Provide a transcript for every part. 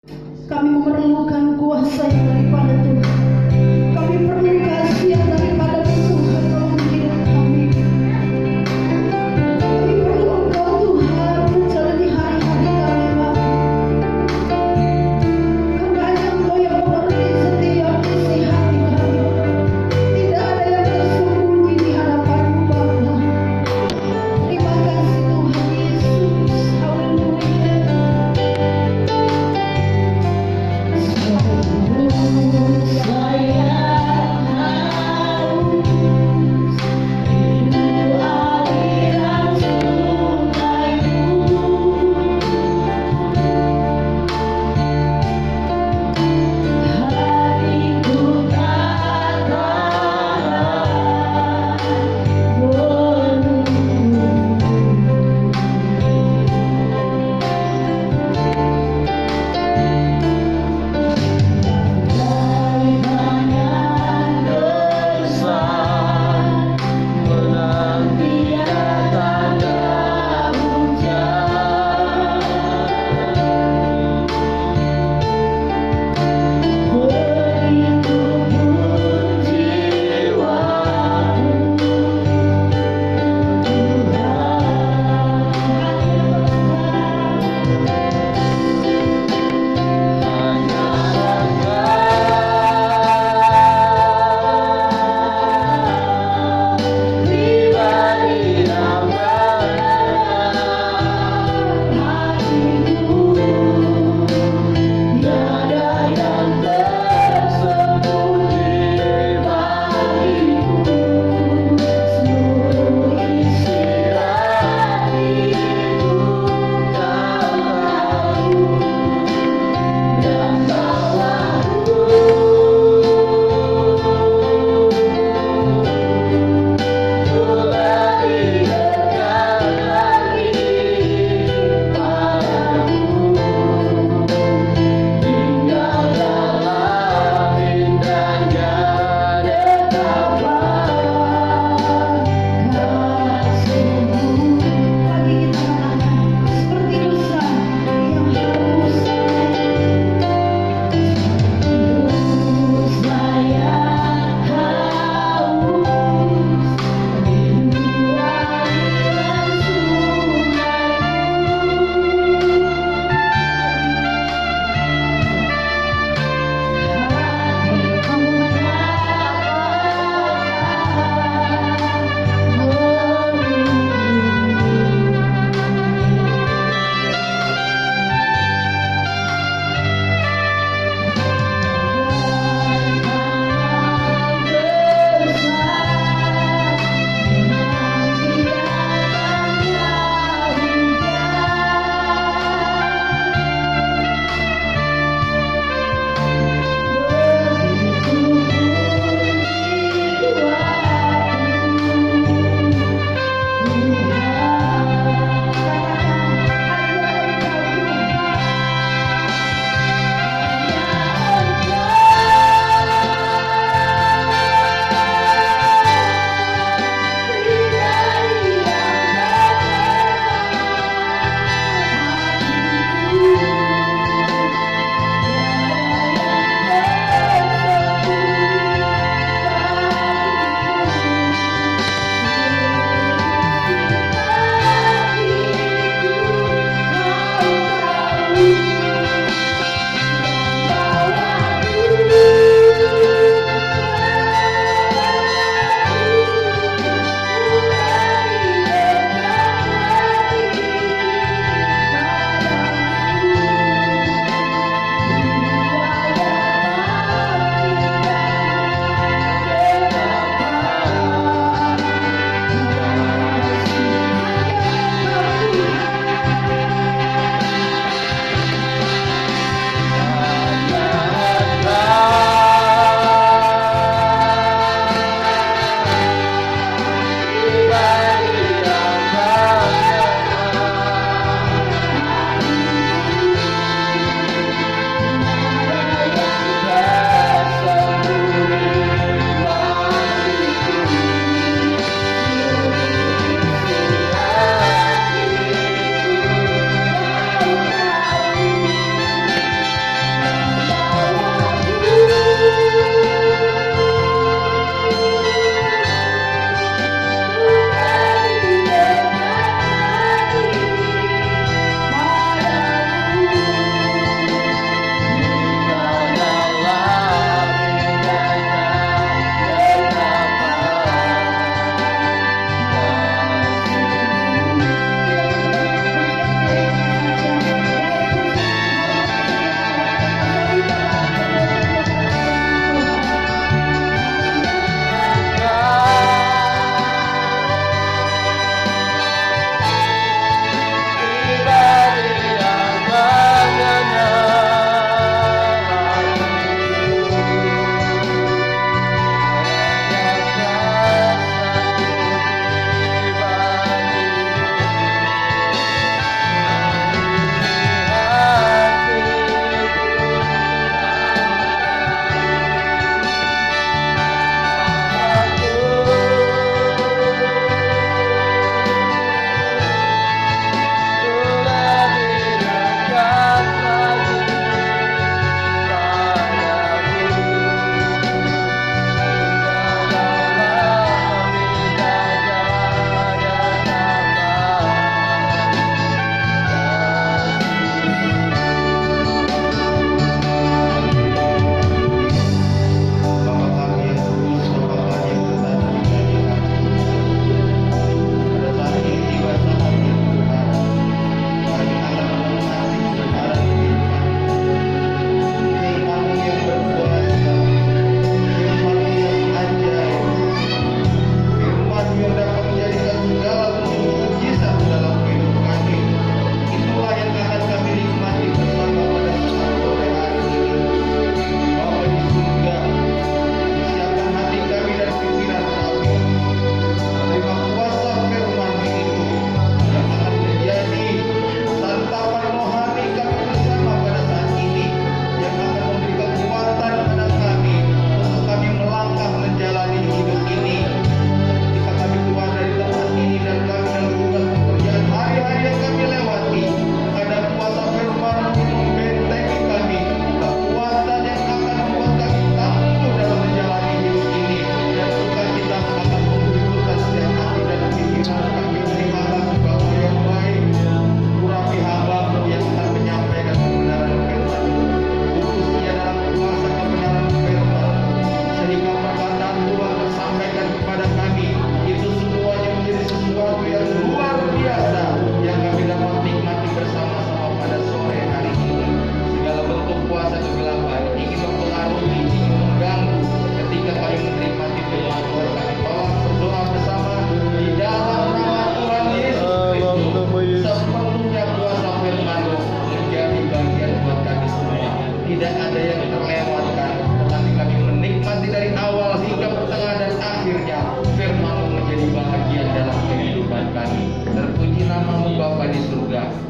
Kami memerlukan kuasa yang daripada Tuhan. Kami perlu kasih yang daripada Tuhan dalam hidup kami. Kami perlu Engkau Tuhan menjalani hari-hari kami, Bapa. Karena hanya Engkau yang mengerti setiap isi hati kami. Tidak ada yang tersembunyi di hadapan-Mu, Bapa. Terima kasih Tuhan Yesus. Haleluya. Saya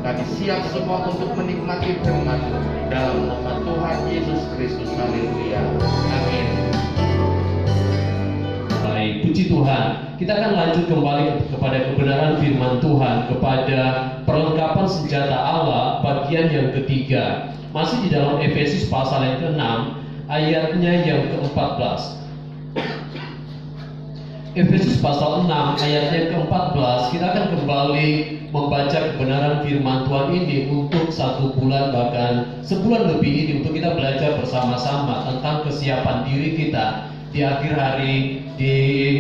Kami siap semua untuk menikmati firman dalam nama Tuhan Yesus Kristus. Haleluya. Amin. Baik, puji Tuhan. Kita akan lanjut kembali kepada kebenaran firman Tuhan, kepada perlengkapan senjata Allah bagian yang ketiga. Masih di dalam Efesus pasal yang ke-6 ayatnya yang ke-14. Efesus pasal 6 ayatnya ke-14, kita akan kembali membaca kebenaran firman Tuhan ini untuk 1 bulan bahkan sebulan lebih ini, untuk kita belajar bersama-sama tentang kesiapan diri kita di akhir hari, di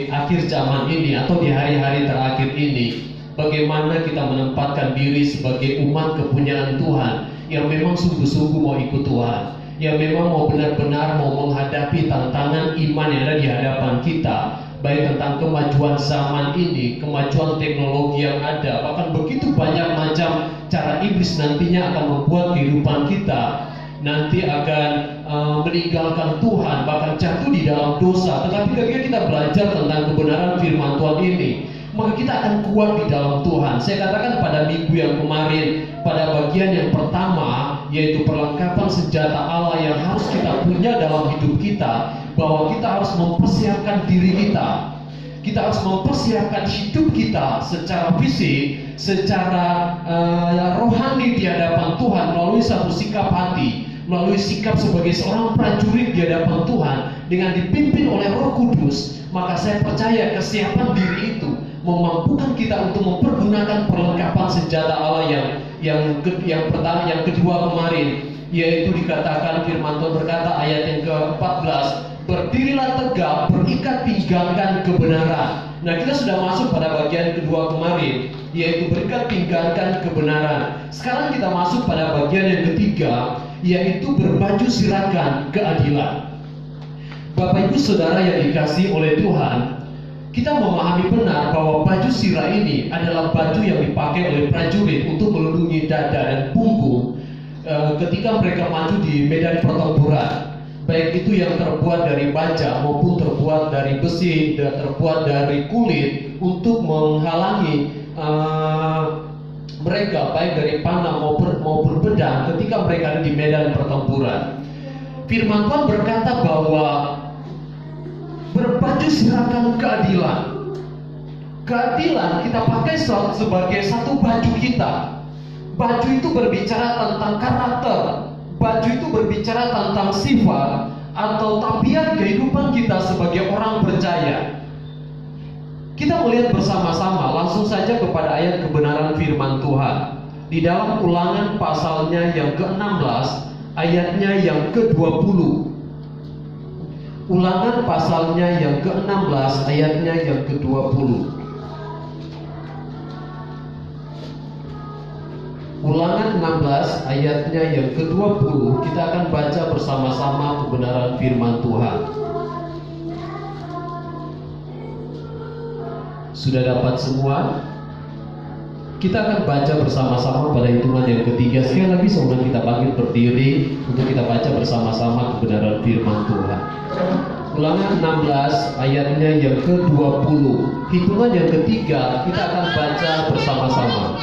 akhir zaman ini atau di hari-hari terakhir ini. Bagaimana kita menempatkan diri sebagai umat kepunyaan Tuhan yang memang sungguh-sungguh mau ikut Tuhan, yang memang mau benar-benar mau menghadapi tantangan iman yang ada di hadapan kita, baik tentang kemajuan zaman ini, kemajuan teknologi yang ada, bahkan begitu banyak macam cara iblis nantinya akan membuat kehidupan kita nanti akan meninggalkan Tuhan, bahkan jatuh di dalam dosa. Tetapi ketika kita belajar tentang kebenaran firman Tuhan ini, maka kita akan kuat di dalam Tuhan. Saya katakan pada minggu yang kemarin, pada bagian yang pertama, yaitu perlengkapan senjata Allah yang harus kita punya dalam hidup kita, bahwa kita harus mempersiapkan diri kita. Kita harus mempersiapkan hidup kita secara fisik, secara rohani di hadapan Tuhan melalui satu sikap hati, melalui sikap sebagai seorang prajurit di hadapan Tuhan dengan dipimpin oleh Roh Kudus. Maka saya percaya kesiapan diri itu memampukan kita untuk mempergunakan perlengkapan senjata Allah yang kedua kemarin, yaitu dikatakan firman Tuhan berkata ayat yang ke-14, berdirilah tegak, berikat pinggangkan kebenaran. Nah, kita sudah masuk pada bagian kedua kemarin, yaitu berikat pinggangkan kebenaran. Sekarang kita masuk pada bagian yang ketiga, yaitu berbaju sirahkan keadilan. Bapak Ibu Saudara yang dikasihi oleh Tuhan, kita memahami benar bahwa baju sirah ini adalah baju yang dipakai oleh prajurit untuk melindungi dada dan punggung ketika mereka maju di medan pertempuran, baik itu yang terbuat dari baja maupun terbuat dari besi dan terbuat dari kulit, untuk menghalangi mereka baik dari panah maupun pedang ketika mereka ada di medan pertempuran. Firman Tuhan berkata bahwa berbaju sirahkan keadilan. Keadilan kita pakai sebagai satu baju kita. Baju itu berbicara tentang karakter. Baju itu berbicara tentang sifat atau tabiat kehidupan kita sebagai orang percaya. Kita melihat bersama-sama langsung saja kepada ayat kebenaran firman Tuhan di dalam Ulangan pasalnya yang ke-16 ayatnya yang ke-20. Ulangan pasalnya yang ke-16 ayatnya yang ke-20. Ulangan 16 ayatnya yang ke-20. Kita akan baca bersama-sama kebenaran firman Tuhan. Sudah dapat semua? Kita akan baca bersama-sama pada hitungan yang ketiga. Sekali lagi sebelum kita bangkit berdiri untuk kita baca bersama-sama kebenaran firman Tuhan. Ulangan 16 ayatnya yang ke-20. Hitungan yang ketiga kita akan baca bersama-sama.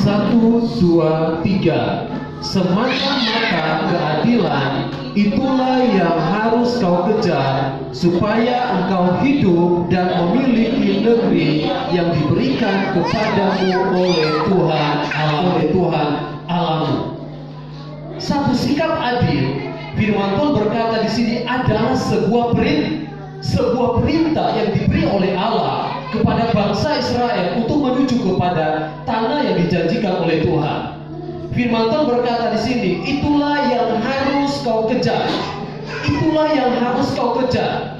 1, 2, 3. Semata-mata keadilan itulah yang harus kau kejar, supaya engkau hidup dan memiliki negeri yang diberikan kepadamu oleh Tuhan Allahmu. Satu sikap adil, firman Tuhan berkata di sini adalah sebuah perintah yang diberi oleh Allah kepada bangsa Israel untuk menuju kepada tanah yang dijanjikan oleh Tuhan. Firman Tuhan berkata di sini, itulah yang harus kau kejar. Itulah yang harus kau kejar.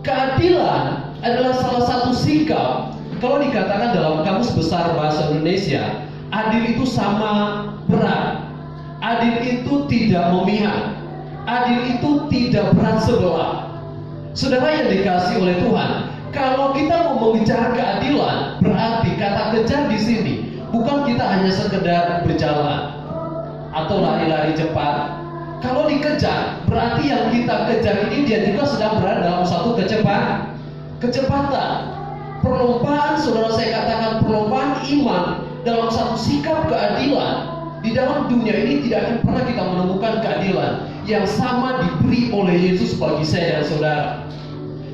Keadilan adalah salah satu sikap. Kalau dikatakan dalam Kamus Besar Bahasa Indonesia, adil itu sama berat. Adil itu tidak memihak. Adil itu tidak berat sebelah. Saudara yang dikasihi oleh Tuhan, kalau kita mau mengejar keadilan, berarti kata kejar di sini bukan kita hanya sekedar berjalan atau lari-lari cepat. Kalau dikejar, berarti yang kita kejar ini dia juga sedang berada dalam satu kecepatan. perlombaan, saudara, saya katakan perlombaan iman dalam satu sikap keadilan. Di dalam dunia ini tidak akan pernah kita menemukan keadilan yang sama diberi oleh Yesus bagi saya dan saudara.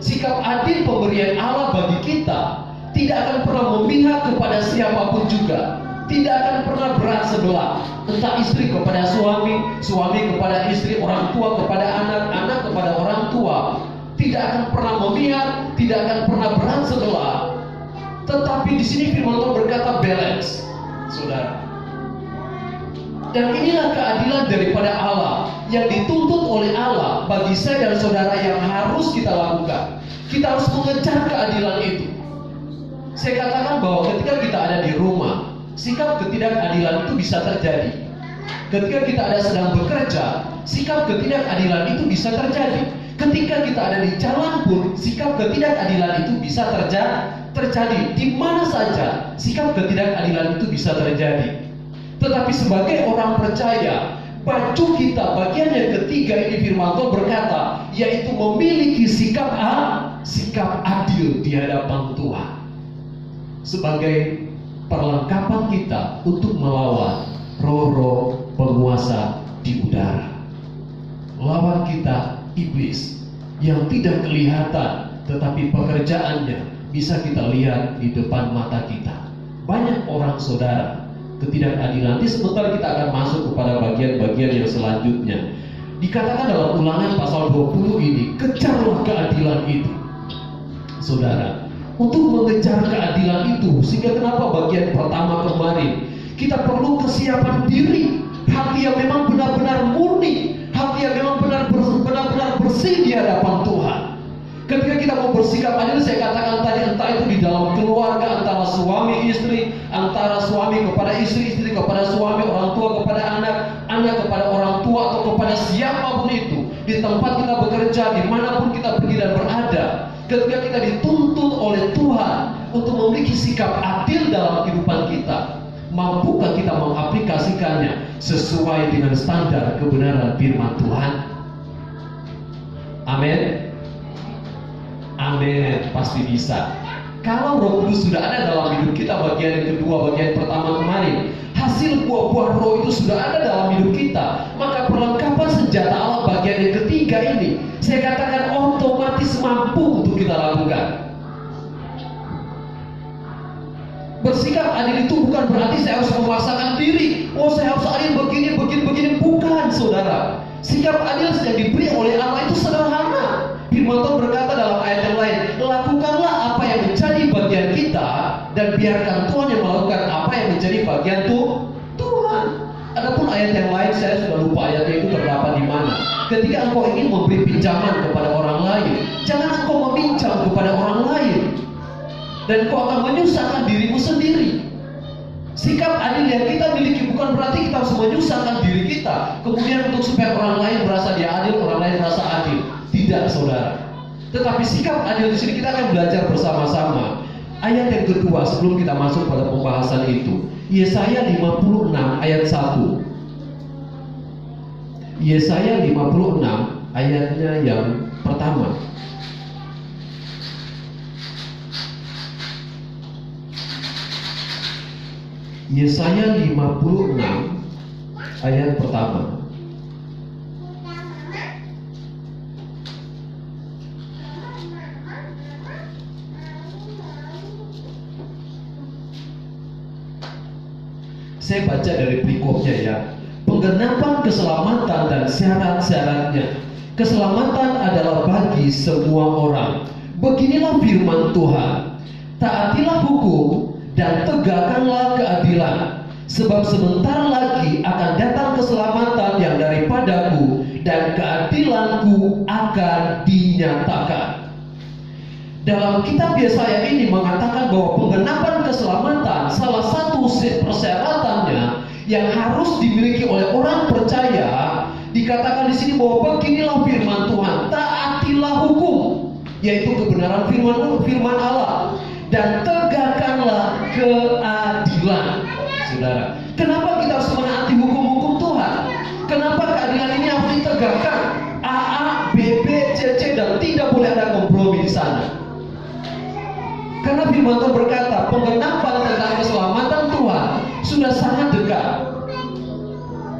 Sikap adil pemberian Allah bagi kita tidak akan pernah memihak kepada siapapun juga. Tidak akan pernah berat sebelah. Entah istri kepada suami, suami kepada istri, orang tua kepada anak, anak kepada orang tua. Tidak akan pernah memihak, tidak akan pernah berat sebelah. Tetapi di sini firman Tuhan berkata balance, saudara. Dan inilah keadilan daripada Allah yang dituntut oleh Allah bagi saya dan saudara yang harus kita lakukan. Kita harus mengejar keadilan itu. Saya katakan bahwa ketika kita ada di rumah, sikap ketidakadilan itu bisa terjadi. Ketika kita ada sedang bekerja, sikap ketidakadilan itu bisa terjadi. Ketika kita ada di jalan pun, sikap ketidakadilan itu bisa terjadi. Di mana saja sikap ketidakadilan itu bisa terjadi. Tetapi sebagai orang percaya, baju kita bagian yang ketiga ini firman Tuhan berkata, yaitu memiliki sikap adil di hadapan Tuhan. Sebagai perlengkapan kita untuk melawan roh-roh penguasa di udara. Lawan kita iblis yang tidak kelihatan, tetapi pekerjaannya bisa kita lihat di depan mata kita. Banyak orang, saudara, ketidakadilan. Nanti sebentar kita akan masuk kepada bagian-bagian yang selanjutnya. Dikatakan dalam Ulangan pasal 20 ini, kejarlah keadilan itu. Saudara, untuk mengejar keadilan itu, sehingga kenapa bagian pertama kemarin kita perlu kesiapan diri, hati yang memang benar-benar murni, hati yang memang benar-benar bersih di hadapan Tuhan. Ketika kita mau bersikap adil, saya katakan tadi, entah itu di dalam keluarga, antara suami istri, antara suami kepada istri, istri kepada suami, orang tua kepada anak, anak kepada orang tua, atau kepada siapapun itu, di tempat kita bekerja, dimanapun kita pergi dan berada. Ketika kita dituntut oleh Tuhan untuk memiliki sikap adil dalam kehidupan kita, mampukah kita mengaplikasikannya sesuai dengan standar kebenaran firman Tuhan? Amin. Amin, pasti bisa. Kalau Roh Kudus sudah ada dalam hidup kita, bagian yang kedua, bagian pertama kemarin, hasil buah-buah Roh itu sudah ada dalam hidup kita, maka perlengkapan senjata Allah bagian yang ketiga ini, saya katakan otomatis mampu untuk kita lakukan. Bersikap adil itu bukan berarti saya harus memaksakan diri. Oh, saya harus adil begini. Bukan, saudara. Sikap adil yang diberi oleh Allah itu sederhana. Firman Tuhan berkata dalam ayat yang lain, lakukanlah apa yang menjadi bagian kita, dan biarkan Tuhan yang melakukan apa yang menjadi bagian Tuhan. Adapun ayat yang lain, saya sudah lupa ayatnya itu terdapat di mana. Ketika engkau ingin memberi pinjaman kepada orang lain, jangan engkau meminjam kepada orang lain, dan kau akan menyusahkan dirimu sendiri. Sikap adil yang kita miliki bukan berarti kita harus menyusahkan diri kita, kemudian untuk supaya orang lain merasa dia adil, orang lain merasa adil. Tidak, saudara. Tetapi sikap adil di sini kita akan belajar bersama-sama. Ayat yang kedua sebelum kita masuk pada pembahasan itu, Yesaya 56 ayat 1. Yesaya 56 ayatnya yang pertama. Yesaya 56 ayat pertama. Saya baca dari perikopnya ya. Penggenapan keselamatan dan syarat-syaratnya. Keselamatan adalah bagi semua orang. Beginilah firman Tuhan. Taatilah hukum dan tegakkanlah keadilan. Sebab sebentar lagi akan datang keselamatan yang daripadaku, dan keadilanku akan dinyatakan. Dalam kitab Yesaya ini mengatakan bahwa penggenapan keselamatan, salah satu persyaratannya yang harus dimiliki oleh orang percaya, dikatakan di sini bahwa beginilah firman Tuhan, taatilah hukum, yaitu kebenaran firman Allah, dan tegakkanlah keadilan. Saudara, kenapa kita harus menaati hukum-hukum Tuhan? Kenapa keadilan ini harus ditegakkan? A, B, C, dan tidak boleh ada kompromi di sana. Karena firman Tuhan berkata, penggenapan tentang keselamatan Tuhan sudah sangat dekat.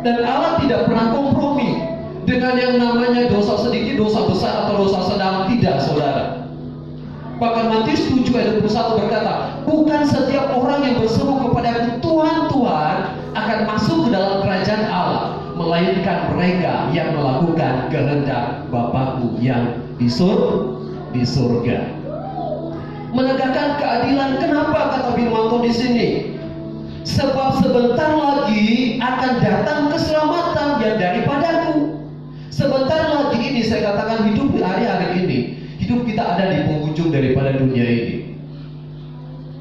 Dan Allah tidak pernah kompromi dengan yang namanya dosa sedikit, dosa besar, atau dosa sedang. Tidak, saudara. Bahkan Matius 7 ayat 21 berkata, bukan setiap orang yang berseru kepada Tuhan, Tuhan akan masuk ke dalam kerajaan Allah, melainkan mereka yang melakukan kehendak Bapa-Ku yang di surga. Menegakkan keadilan. Kenapa kata firman Tuhan di sini? Sebab sebentar lagi akan datang keselamatan yang daripadaku. Sebentar lagi ini saya katakan, hidup hari-hari ini, hidup kita ada di penghujung daripada dunia ini.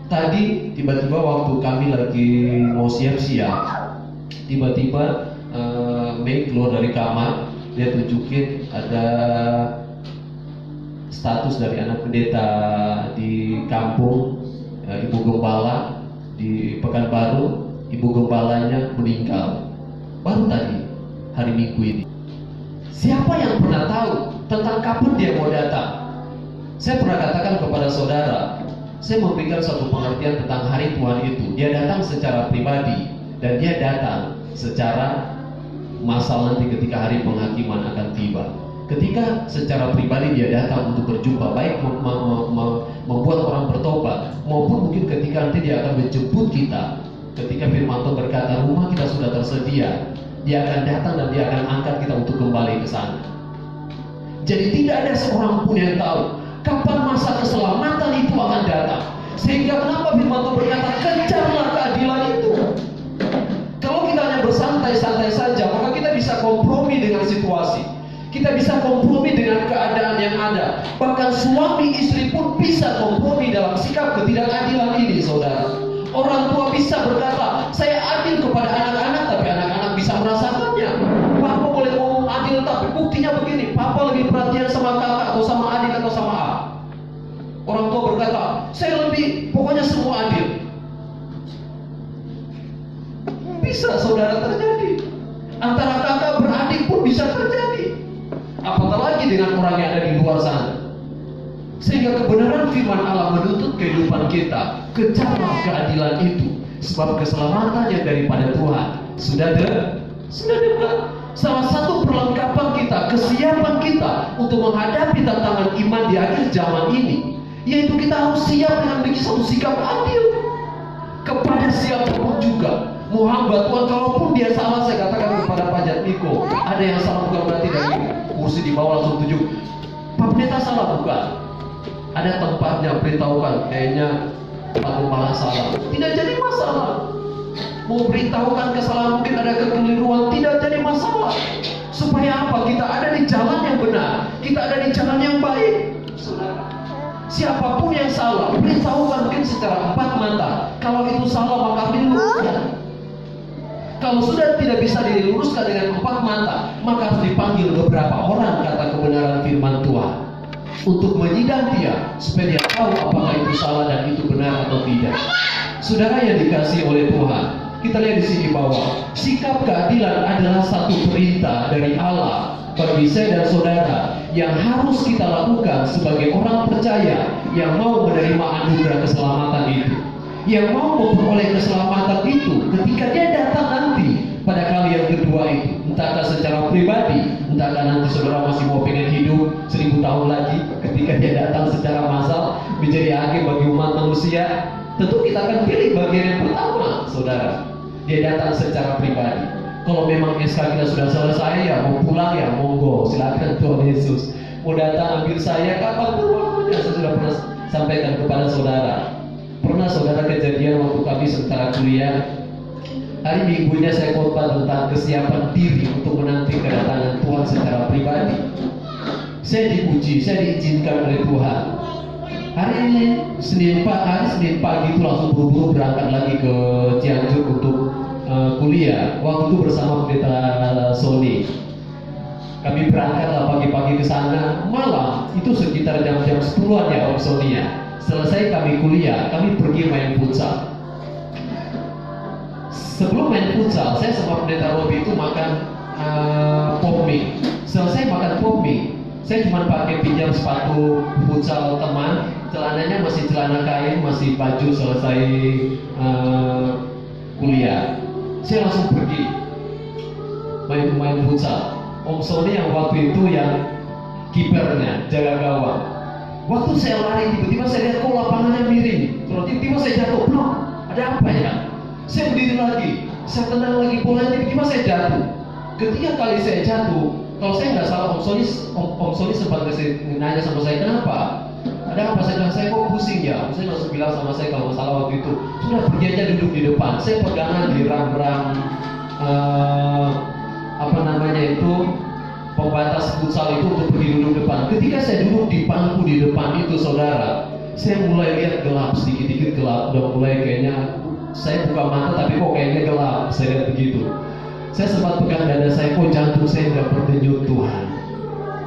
Tadi tiba-tiba waktu kami lagi mau siap-siap, tiba-tiba Mei keluar dari kamar, dia tunjukin ada status dari anak pendeta di kampung, ibu gembala di Pekanbaru. Ibu gembalanya meninggal baru tadi, hari Minggu ini. Siapa yang pernah tahu tentang kapan dia mau datang? Saya pernah katakan kepada saudara, saya memberikan satu pengertian tentang hari Tuhan itu. Dia datang secara pribadi, dan dia datang secara massal nanti ketika hari penghakiman akan tiba. Ketika secara pribadi dia datang untuk berjumpa, baik membuat orang bertobat, maupun mungkin ketika nanti dia akan menjemput kita. Ketika firman Tuhan berkata, rumah kita sudah tersedia, dia akan datang dan dia akan angkat kita untuk kembali ke sana. Jadi tidak ada seorang pun yang tahu kapan masa keselamatan itu akan datang. Sehingga kenapa firman Tuhan berkata, kejarlah keadilan itu. Kalau kita hanya bersantai-santai saja, maka kita bisa kompromi dengan situasi. Kita bisa kompromi dengan keadaan yang ada. Bahkan suami istri pun bisa kompromi dalam sikap ketidakadilan ini, saudara. Orang tua bisa berkata, saya adil kepada anak-anak, tapi anak-anak bisa merasakannya. Papa boleh ngomong adil, tapi buktinya begini, papa lebih perhatian sama kakak atau sama adik atau sama A. Orang tua berkata, saya lebih, pokoknya semua adil. Bisa, saudara, terjadi. Antara kakak beradik pun bisa terjadi. Apatah lagi dengan orang yang ada di luar sana. Sehingga kebenaran firman Allah menuntut kehidupan kita, kejarlah keadilan itu, sebab keselamatan yang daripada Tuhan sudah dekat. Salah satu perlengkapan kita, kesiapan kita untuk menghadapi tantangan iman di akhir zaman ini, yaitu kita harus siap dengan memiliki satu sikap adil kepada siapapun juga. Mau hamba Tuhan, kalaupun dia salah, saya katakan kepada Pak Jatmiko, ada yang salah bukan berarti dari kursi di bawah langsung tunjuk, Pak Pendeta salah bukan. Ada tempatnya, beritahukan, kayaknya Pak Gembala salah. Tidak jadi masalah. Mau beritahukan kesalahan, mungkin ada kekeliruan, tidak jadi masalah. Supaya apa? Kita ada di jalan yang benar, kita ada di jalan yang baik. Saudara, siapapun yang salah, beritahukan mungkin secara empat mata. Kalau itu salah, maka diluruskan. Kalau sudah tidak bisa diluruskan dengan empat mata, maka harus dipanggil beberapa orang, kata kebenaran firman Tuhan, untuk menyidang dia, supaya dia tahu apakah itu salah dan itu benar atau tidak. Saudara yang dikasihi oleh Tuhan, kita lihat di sini bahwa sikap keadilan adalah satu perintah dari Allah bagi saya dan saudara yang harus kita lakukan sebagai orang percaya yang mau menerima anugerah keselamatan itu, yang mau memperoleh keselamatan itu ketika dia datang nanti pada kali yang kedua itu, entahkah secara pribadi, entahkah nanti saudara masih mau pengen hidup 1000 tahun lagi ketika dia datang secara massal menjadi hakim bagi umat manusia. Tentu kita akan pilih bagian yang pertama, saudara. Dia datang secara pribadi. Kalau memang SK kita sudah selesai, ya mau pulang ya monggo, silakan Tuhan Yesus. Mau datang ambil saya kapan pun waktunya. Saya sudah pernah sampaikan kepada saudara. Pernah saudara kejadian waktu kami sementara kuliah, hari minggunya saya khotbah tentang kesiapan diri untuk menanti kedatangan Tuhan secara pribadi. Saya dipuji, saya diizinkan oleh Tuhan. Hari Senin pagi itu langsung buru-buru berangkat lagi ke Cianjur untuk kuliah. Waktu itu bersama pendeta Sony. Kami berangkatlah pagi-pagi ke sana. Malam itu sekitar jam-jam 10-an ya Om Sony ya. Selesai kami kuliah, kami pergi main futsal. Sebelum main futsal, saya sama pendeta Robi itu makan pop mie. Selesai makan pop mie, Saya cuma pakai pinjam sepatu futsal teman, celananya masih celana kain, masih baju selesai kuliah. Saya langsung pergi main futsal. Om Sony yang waktu itu yang kipernya, jaga gawang. Waktu saya lari, tiba-tiba saya lihat kok lapangannya miring. Terus tiba-tiba saya jatuh, blok. Ada apa ya? Saya berdiri lagi, saya tendang lagi bolanya, tiba-tiba saya jatuh. Ketiga kali saya jatuh, kalau saya nggak salah Om Sony sempat nanya sama saya, kenapa? Ada apa? Saya bilang, saya kok pusing ya. Saya langsung bilang sama saya kalau masalah waktu itu, sudah pergi aja duduk di depan. Saya pegangan di rang-rang pembatas futsal itu untuk pergi duduk depan. Ketika saya duduk di bangku di depan itu, saudara, saya mulai lihat gelap, sedikit-sedikit gelap. Udah mulai kayaknya saya buka mata tapi kok kayaknya gelap. Saya lihat begitu. Saya sempat pegang dada saya, kok jantung saya nggak berdenyut. Tuhan,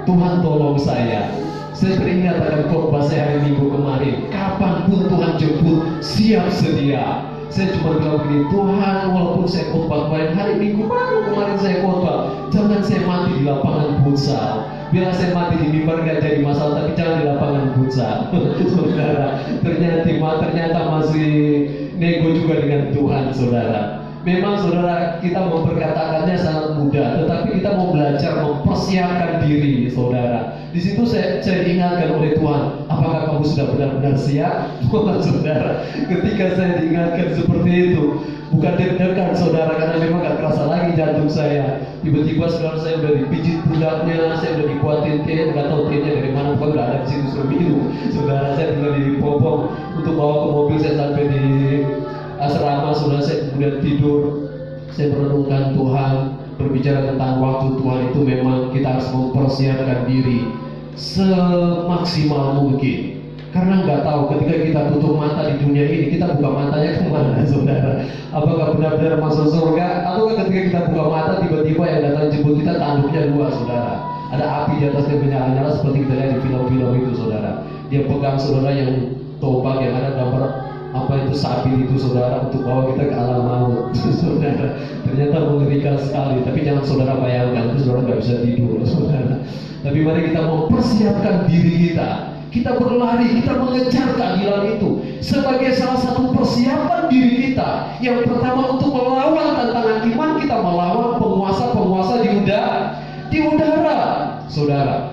Tuhan tolong saya. Saya teringat akan khotbah saya hari Minggu kemarin. Kapanpun Tuhan jemput, siap sedia. Saya cuma bilang begini, Tuhan, walaupun saya khotbah kemarin hari Minggu baru kemarin saya khotbah, jangan saya mati di lapangan futsal. Bila saya mati di mimbar gak jadi masalah, tapi jangan di lapangan futsal. Saudara, ternyata masih nego juga dengan Tuhan, saudara. Memang saudara, kita memperkatakannya sangat mudah, tetapi kita mau belajar mempersiapkan diri, saudara. Di situ saya diingatkan oleh Tuhan, apakah kamu sudah benar-benar siap? Saudara, ketika saya diingatkan seperti itu, bukan deg-degan saudara, karena memang gak terasa lagi jantung saya. Tiba-tiba saudara, saya udah dipijit pundaknya, saya udah dibuatin teh, nggak tahu tehnya dari mana, pokoknya udah ada di situ suruh minum. Saudara, saya tinggal dipopong untuk bawa ke mobil, saya sampai di asrama, saudara, saya kemudian tidur. Saya merenungkan Tuhan, berbicara tentang waktu Tuhan itu memang kita harus mempersiapkan diri semaksimal mungkin. Karena nggak tahu ketika kita tutup mata di dunia ini, kita buka matanya kemana, saudara? Apakah benar-benar masuk surga? Atau ketika kita buka mata, tiba-tiba yang datang jemput kita tanduknya dua, saudara. Ada api di atasnya menyala-nyala seperti kita lihat di film-film itu, saudara. Dia pegang saudara yang tombak yang ada gambar apa itu sapi itu, saudara, untuk bawa kita ke alam maut. Saudara, ternyata mengerikan sekali. Tapi jangan saudara bayangkan, itu saudara nggak bisa tidur, saudara. Tapi mari kita mempersiapkan diri kita. Kita berlari, kita mengejar keadilan itu sebagai salah satu persiapan diri kita. Yang pertama untuk melawan tantangan iman kita, melawan penguasa-penguasa di udara. Saudara,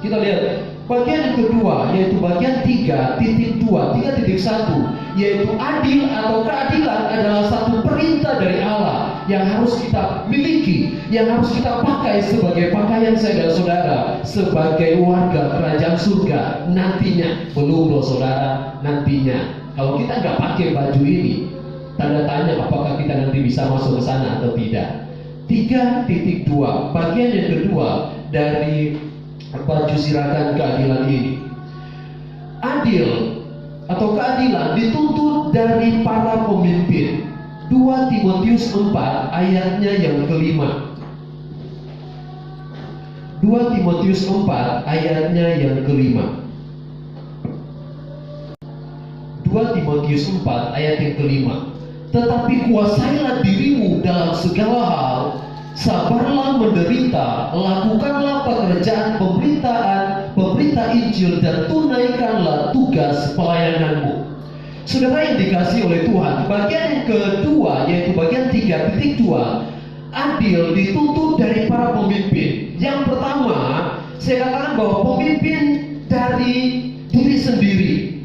kita lihat bagian yang kedua, yaitu bagian 3.2, 3.1, yaitu adil atau keadilan adalah satu perintah dari Allah yang harus kita miliki, yang harus kita pakai sebagai pakaian saya dan saudara, sebagai warga kerajaan surga nantinya. Belum loh saudara, nantinya. Kalau kita nggak pakai baju ini, tanda tanya apakah kita nanti bisa masuk ke sana atau tidak. 3.2, bagian yang kedua dari baju sirakan keadilan ini. Adil atau keadilan dituntut dari para pemimpin. 2 Timotius 4 ayatnya yang kelima. 2 Timotius 4 ayatnya yang kelima. 2 Timotius 4 ayat yang kelima. Tetapi kuasailah dirimu dalam segala hal, sabarlah menderita, lakukanlah pekerjaan pemberita Injil, dan tunaikanlah tugas pelayananmu. Saudara yang dikasihi oleh Tuhan, bagian yang kedua, yaitu bagian 3.2, adil dituntut dari para pemimpin. Yang pertama, saya katakan bahwa pemimpin dari diri sendiri.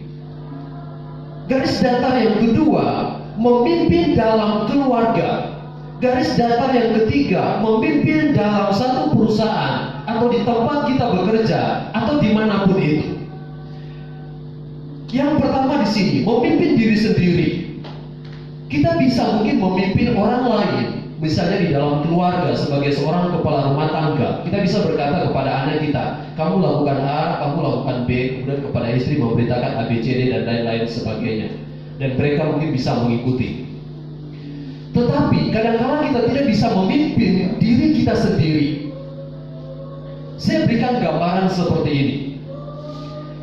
Garis datar yang kedua, memimpin dalam keluarga. Garis datar yang ketiga, memimpin dalam satu perusahaan atau di tempat kita bekerja atau dimanapun itu. Yang pertama di sini, memimpin diri sendiri. Kita bisa mungkin memimpin orang lain, misalnya di dalam keluarga sebagai seorang kepala rumah tangga. Kita bisa berkata kepada anak kita, kamu lakukan A, kamu lakukan B, kemudian kepada istri memberitakan A, B, C, D, dan lain-lain sebagainya. Dan mereka mungkin bisa mengikuti. Tetapi kadang-kadang kita tidak bisa memimpin diri kita sendiri. Saya berikan gambaran seperti ini.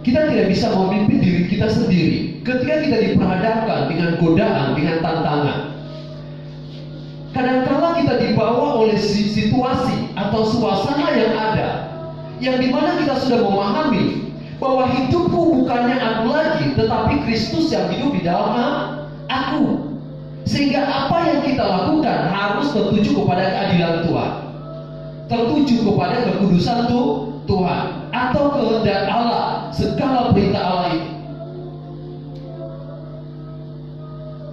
Kita tidak bisa memimpin diri kita sendiri ketika kita diperhadapkan dengan godaan, dengan tantangan. Kadang-kadang kita dibawa oleh situasi atau suasana yang ada. yang dimana kita sudah memahami bahwa hidupku bukannya aku lagi, tetapi Kristus yang hidup di dalam aku. Sehingga apa yang kita lakukan harus tertuju kepada keadilan Tuhan, tertuju kepada kekudusan Tuhan atau kehendak Allah, segala perintah Allah itu.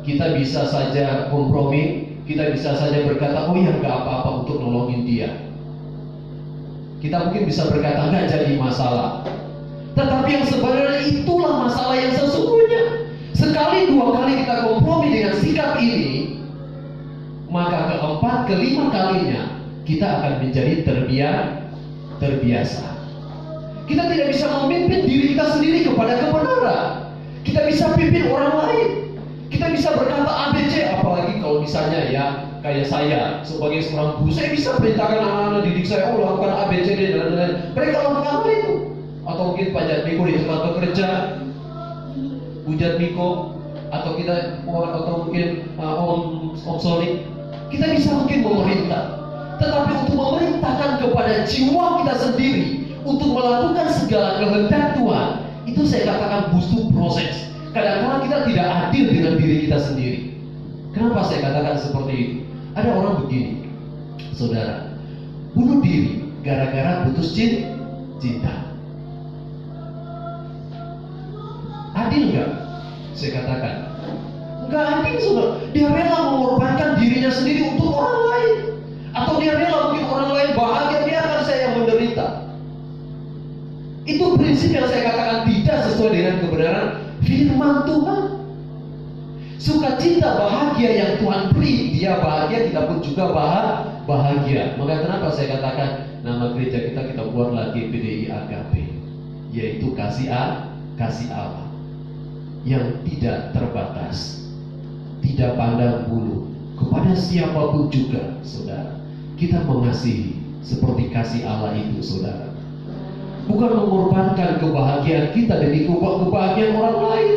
Kita bisa saja kompromi, kita bisa saja berkata, oh ya gak apa-apa untuk nolongin dia. Kita mungkin bisa berkata gak jadi masalah. Tetapi yang sebenarnya itulah masalah yang sesungguhnya. Sekali dua kali kita kompromi dengan sikap ini, maka keempat, kelima kalinya kita akan menjadi terbiasa. Kita tidak bisa memimpin diri kita sendiri kepada kebenaran. Kita bisa pimpin orang lain. Kita bisa berkata ABC, apalagi kalau misalnya ya kayak saya sebagai seorang guru, saya bisa perintahkan anak-anak didik saya, oh lakukan ABCD dan lain-lain. Mereka lakukan hal itu. Atau mungkin Pak Jatmiko di tempat bekerja, Bu Jatmiko, atau kita atau mungkin Om Soli, kita bisa mungkin memerintah. Tetapi untuk memerintahkan kepada jiwa kita sendiri untuk melakukan segala kehendak Tuhan, itu saya katakan butuh proses. Kadang-kadang kita tidak adil dengan diri kita sendiri. Kenapa saya katakan seperti itu? Ada orang begini, saudara, bunuh diri gara-gara putus cinta. Adil nggak? Saya katakan, nggak adil, saudara. Dia rela mengorbankan dirinya sendiri untuk orang lain, atau dia rela mungkin orang lain bahagia, biarkan saya yang menderita. Itu prinsip yang saya katakan tidak sesuai dengan kebenaran firman Tuhan. Sukacita bahagia yang Tuhan beri, dia bahagia, kita pun juga bahagia. Maka kenapa saya katakan nama gereja kita buat lagi PDI Agape, yaitu kasih Allah yang tidak terbatas, tidak pandang bulu kepada siapapun juga, saudara. Kita mengasihi seperti kasih Allah itu, saudara. Bukan mengorbankan kebahagiaan kita demi kebahagiaan orang lain.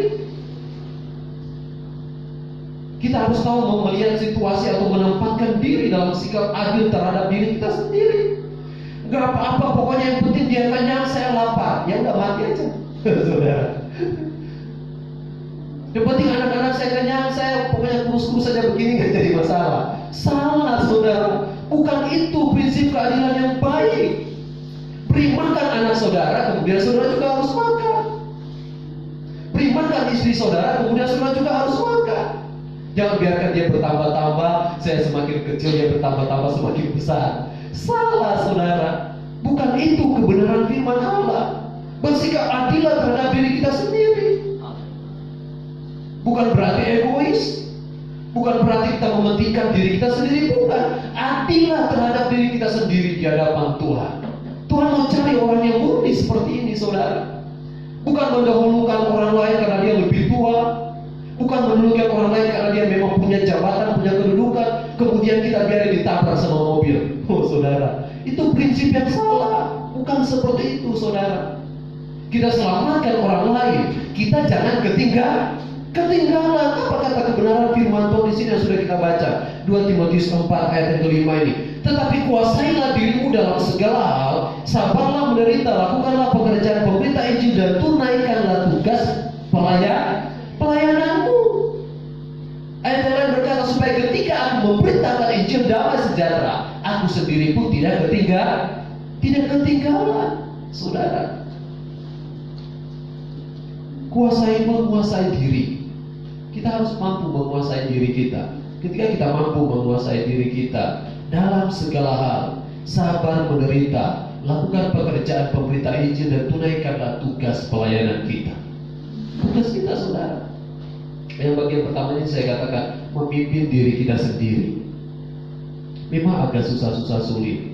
Kita harus tahu melihat situasi atau menempatkan diri dalam sikap adil terhadap diri kita sendiri. Gak apa-apa, pokoknya yang penting dia kenyang, saya lapar. Ya udah, mati aja, saudara. Yang penting anak-anak saya kenyang, saya pokoknya kurus-kurus saja begini, gak jadi masalah. Salah, saudara. Bukan itu prinsip keadilan yang baik. Beri makan anak saudara, kemudian saudara juga harus makan. Beri makan istri saudara, kemudian saudara juga harus makan. Jangan biarkan dia bertambah-tambah, saya semakin kecil, dia bertambah-tambah semakin besar. Salah, saudara. Bukan itu kebenaran firman Allah. Bersikap adil terhadap diri kita sendiri. Bukan berarti egois, bukan berarti kita mementingkan diri kita sendiri, bukan. Adillah terhadap diri kita sendiri di hadapan Tuhan. Tuhan mau cari orang yang murni seperti ini, saudara. Bukan mendahulukan orang lain karena dia lebih tua, bukan mendahulukan orang lain karena dia memang punya jabatan, punya kedudukan, kemudian kita biarin ditabrak sama mobil. Oh, saudara, itu prinsip yang salah. Bukan seperti itu, saudara. Kita selamatkan orang lain, kita jangan ketinggalan. Apa kata kebenaran firman Tuhan di sini yang sudah kita baca, 2 Timotius 4 ayat yang kelima ini. Tetapi kuasailah dirimu dalam segala hal, sabarlah menderita, lakukanlah pekerjaan pemberita Injil, dan tunaikanlah tugas pelayananmu. Ayat yang lain berkata, supaya ketika aku memberitakan Injil damai sejahtera, aku sendiri pun tidak ketinggalan, saudara. Menguasai diri. Kita harus mampu menguasai diri kita. Ketika kita mampu menguasai diri kita dalam segala hal, sabar menderita, lakukan pekerjaan pemberita Injil, dan tunaikanlah tugas pelayanan kita. Tugas kita, saudara. Yang bagian pertamanya saya katakan memimpin diri kita sendiri. Memang agak susah-susah sulit.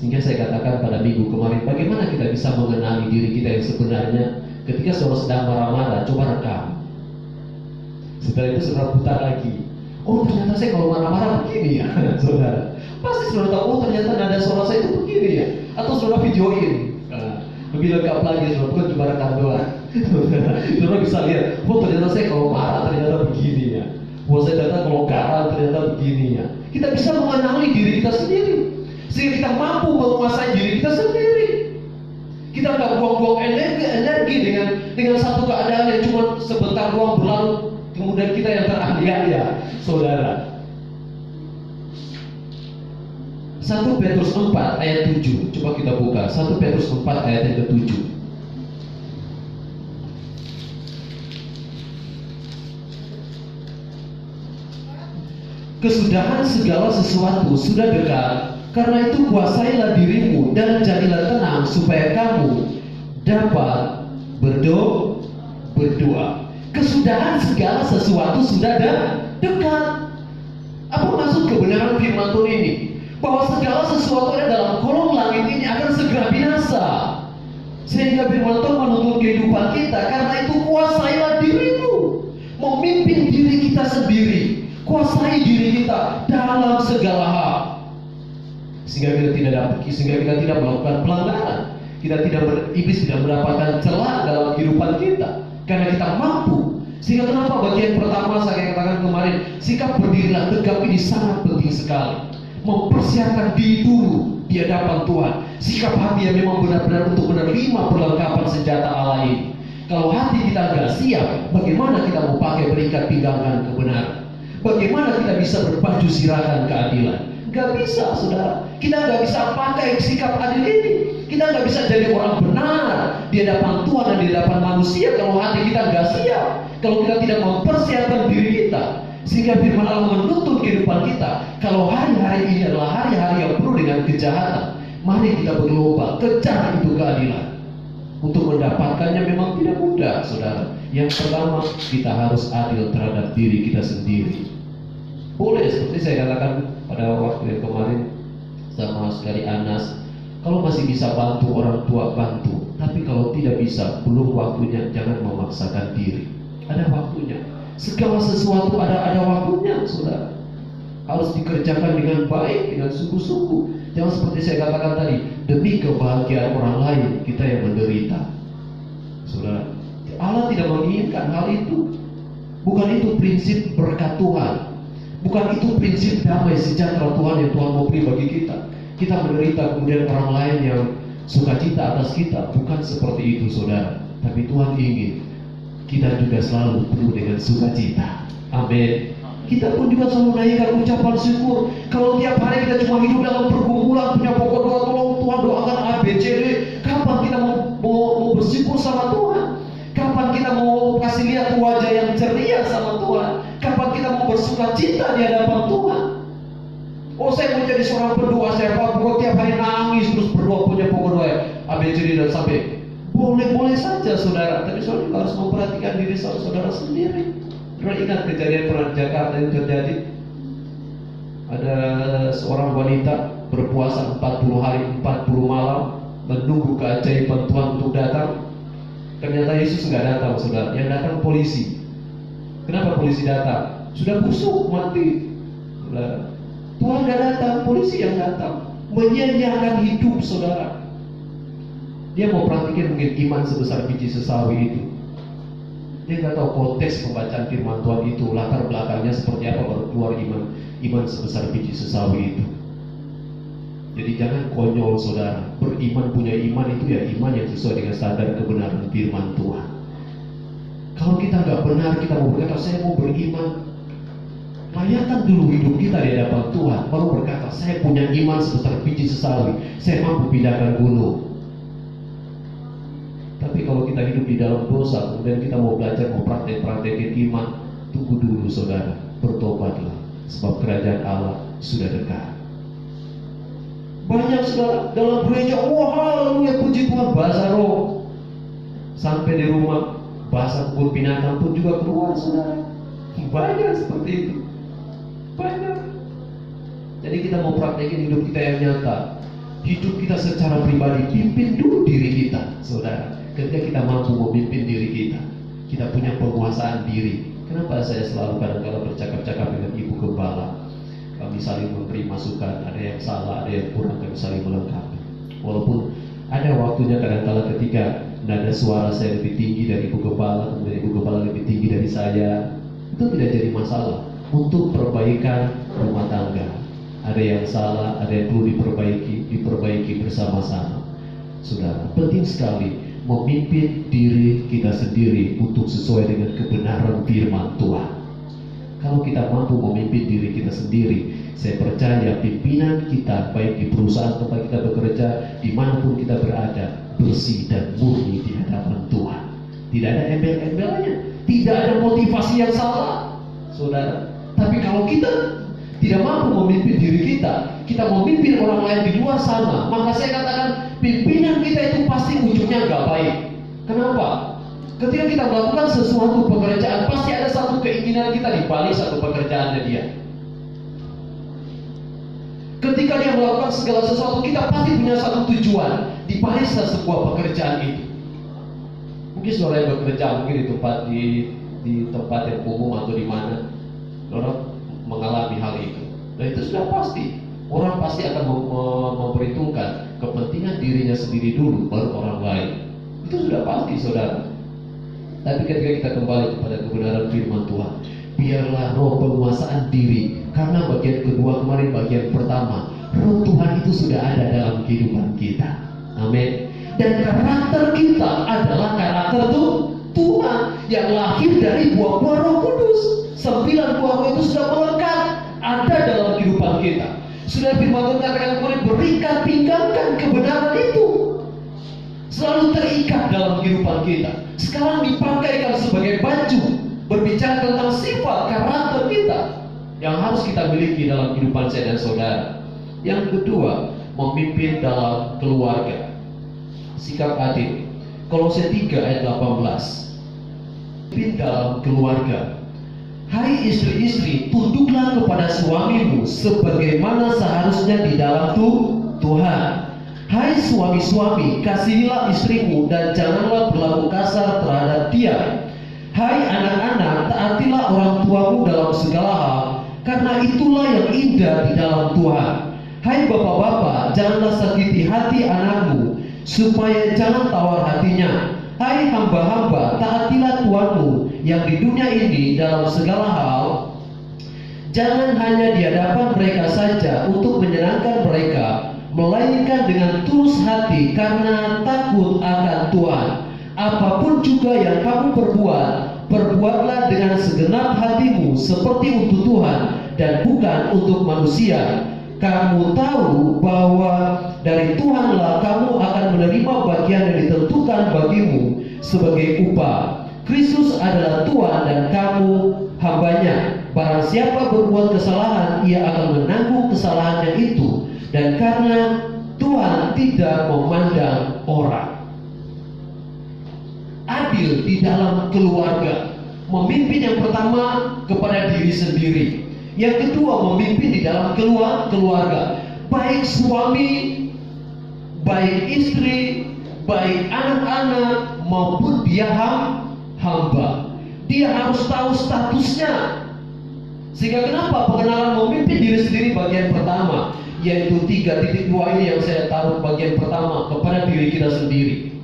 Sehingga saya katakan pada minggu kemarin, bagaimana kita bisa mengenali diri kita yang sebenarnya. Ketika saudara sedang marah-marah, coba rekam. Setelah itu saudara putar lagi. Oh, ternyata saya kalau marah-marah begini ya, saudara. Pasti saudara tahu, oh ternyata nada suara saya itu begini ya. Atau saudara videoin. Lebih lengkap lagi, saudara, bukan cuma rekam doang. Saudara bisa lihat, oh ternyata saya kalau marah ternyata begini ya. Oh, saya ternyata kalau garang ternyata begini ya. Kita bisa mengenali diri kita sendiri, sehingga kita mampu menguasai diri kita sendiri. energi dengan satu keadaan yang cuma sebentar doang berlalu, kemudian kita yang teraniaya, saudara. 1 Petrus 4 ayat 7. Coba kita buka 1 Petrus 4 ayat yang ke-7. Kesudahan segala sesuatu sudah dekat, karena itu kuasailah dirimu dan jadilah tenang supaya kamu dapat berdoa. Kesudahan segala sesuatu sudah dekat. Apa maksud kebenaran firman Tuhan ini? Bahwa segala sesuatu yang dalam kolong langit ini akan segera binasa. Sehingga firman Tuhan menuntut kehidupan kita, karena itu kuasailah dirimu, memimpin diri kita sendiri, kuasai diri kita dalam segala hal, sehingga kita tidak melakukan pelanggaran, iblis tidak mendapatkan celah dalam kehidupan kita, karena kita mampu. Sehingga kenapa bagian pertama saya katakan kemarin, sikap berdirilah tegap ini sangat penting sekali. Mempersiapkan diri dulu di hadapan Tuhan. Sikap hati yang memang benar-benar untuk menerima perlengkapan senjata Allah ini. Kalau hati kita nggak siap, bagaimana kita mau pakai berikat pinggangan kebenaran? Bagaimana kita bisa berbaju sirahkan keadilan? Gak bisa, saudara. Kita nggak bisa pakai sikap adil ini. Kita nggak bisa jadi orang benar di hadapan Tuhan dan di hadapan manusia kalau hati kita nggak siap. Kalau kita tidak mempersiapkan diri kita. Sehingga firman Allah menuntut kehidupan kita. Kalau hari-hari ini adalah hari-hari yang penuh dengan kejahatan, mari kita berlomba kejar itu keadilan. Untuk mendapatkannya memang tidak mudah, saudara. Yang pertama, kita harus adil terhadap diri kita sendiri. Boleh, seperti saya katakan pada waktu yang kemarin sama sekali Anas, kalau masih bisa bantu orang tua, bantu. Tapi kalau tidak bisa, belum waktunya, jangan memaksakan diri. Ada waktunya. Segala sesuatu ada waktunya, saudara. Harus dikerjakan dengan baik, dengan sungguh-sungguh. Jangan seperti saya katakan tadi, demi kebahagiaan orang lain kita yang menderita, saudara. Allah tidak menginginkan hal itu. Bukan itu prinsip berkat Tuhan. Bukan itu prinsip damai sejahtera Tuhan yang Tuhan mau beri bagi kita. Kita menderita kemudian orang lain yang sukacita atas kita. Bukan seperti itu, saudara. Tapi Tuhan ingin kita juga selalu penuh dengan sukacita. Amin. Kita pun juga selalu menaikkan ucapan syukur. Kalau tiap hari kita cuma hidup dalam pergumulan, punya pokok doa, tolong Tuhan doakan A, B, C, D. Kapan kita mau bersyukur sama Tuhan? Kapan kita mau kasih lihat wajah yang ceria sama Tuhan? Kapan kita mau bersukacita di hadapan Tuhan? Oh, saya mau jadi seorang berdoa, saya pokok tiap hari nangis terus berdoa, punya pokok doa A, B, C, D dan sampai. Boleh saja, saudara. Tapi saudara juga harus memperhatikan diri saudara sendiri. Pernah ingat kejadian pernah di Jakarta yang terjadi? Ada seorang wanita berpuasa 40 hari 40 malam menunggu keajaiban Tuhan untuk datang. Ternyata Yesus nggak datang, saudara. Yang datang polisi. Kenapa polisi datang? Sudah busuk mati, saudara. Tuhan nggak datang, polisi yang datang. Menyia-nyiakan hidup, saudara. Dia mau praktikin mungkin iman sebesar biji sesawi itu. Dia nggak tahu konteks pembacaan firman Tuhan itu, latar belakangnya seperti apa baru keluar iman sebesar biji sesawi itu. Jadi jangan konyol, saudara. Beriman, punya iman itu ya iman yang sesuai dengan standar kebenaran firman Tuhan. Kalau kita nggak benar, kita mau berkata saya mau beriman, layakkan dulu hidup kita di hadapan Tuhan, baru berkata saya punya iman sebesar biji sesawi, saya mampu pindahkan gunung. Tapi kalau kita hidup di dalam dosa, kemudian kita mau belajar mempraktek-praktekin iman, tunggu dulu, saudara, bertobatlah, sebab kerajaan Allah sudah dekat. Banyak, saudara, dalam gereja, wah haleluya puji Tuhan, bahasa roh. Sampai di rumah, bahasa kebun binatang pun juga keluar, saudara. Banyak seperti itu, banyak. Jadi kita mau praktekin hidup kita yang nyata. Hidup kita secara pribadi, pimpin dulu diri kita, saudara. Ketika kita mampu memimpin diri kita, kita punya penguasaan diri. Kenapa saya selalu kadang-kadang bercakap-cakap dengan ibu gembala? Kami saling memberi masukan, ada yang salah, ada yang kurang, kami saling melengkapi. Walaupun ada waktunya kadang-kadang ketika nada suara saya lebih tinggi dari ibu gembala, kemudian ibu gembala lebih tinggi dari saya, itu tidak jadi masalah untuk perbaikan rumah tangga. Ada yang salah, ada yang perlu diperbaiki bersama-sama. Saudara, penting sekali memimpin diri kita sendiri untuk sesuai dengan kebenaran firman Tuhan. Kalau kita mampu memimpin diri kita sendiri, saya percaya pimpinan kita, baik di perusahaan tempat kita bekerja, dimanapun kita berada, bersih dan murni di hadapan Tuhan. Tidak ada embel-embelnya, tidak ada motivasi yang salah, saudara. Tapi kalau kita tidak mampu memimpin diri kita memimpin orang lain di luar sana, maka saya katakan pimpinan kita itu pasti ujungnya nggak baik. Kenapa? Ketika kita melakukan sesuatu pekerjaan, pasti ada satu keinginan kita di balik satu pekerjaannya dia. Ketika dia melakukan segala sesuatu, kita pasti punya satu tujuan di balik sebuah pekerjaan itu. Mungkin saudara yang bekerja mungkin di tempat yang umum atau di mana, saudara mengalami hal itu. Dan itu sudah pasti. Orang pasti akan memperhitungkan kepentingan dirinya sendiri dulu, baru orang lain. Itu sudah pasti, saudara. Tapi ketika kita kembali kepada kebenaran firman Tuhan, biarlah roh penguasaan diri. Karena bagian kedua kemarin, bagian pertama, roh Tuhan itu sudah ada dalam kehidupan kita. Amin. Dan karakter kita adalah karakter Tuhan yang lahir dari buah-buah Roh Kudus. 9 buah roh itu sudah melekat ada dalam kehidupan kita. Sudah firman Tuhan katakan kemarin, berikan, pinggangkan kebenaran itu, selalu terikat dalam kehidupan kita. Sekarang dipakaikan sebagai baju, berbicara tentang sifat karakter kita yang harus kita miliki dalam kehidupan saya dan saudara. Yang kedua, memimpin dalam keluarga. Sikap adil. Kolose 3 ayat 18. Memimpin dalam keluarga. Hai istri-istri, tunduklah kepada suamimu sebagaimana seharusnya di dalam Tuhan. Hai suami-suami, kasihilah istrimu dan janganlah berlaku kasar terhadap dia. Hai anak-anak, taatilah orang tuamu dalam segala hal, karena itulah yang indah di dalam Tuhan. Hai bapak-bapak, janganlah sakiti hati anakmu, supaya jangan tawar hatinya. Hai hamba-hamba, taatilah Tuhanmu yang di dunia ini dalam segala hal. Jangan hanya di hadapan mereka saja untuk menyenangkan mereka, melainkan dengan tulus hati karena takut akan Tuhan. Apapun juga yang kamu perbuat, perbuatlah dengan segenap hatimu seperti untuk Tuhan dan bukan untuk manusia. Kamu tahu bahwa dari Tuhanlah kamu akan menerima bagian yang ditentukan bagimu sebagai upah. Kristus adalah Tuhan dan kamu hambanya. Barang siapa berbuat kesalahan, ia akan menanggung kesalahannya itu. Dan karena Tuhan tidak memandang orang. Adil di dalam keluarga. Memimpin yang pertama kepada diri sendiri. Yang kedua, memimpin di dalam keluarga. Baik suami, baik istri, baik anak-anak, maupun dia hamba. Dia harus tahu statusnya. Sehingga kenapa pengenalan memimpin diri sendiri bagian pertama, yaitu 3.2 ini yang saya taruh bagian pertama, kepada diri kita sendiri.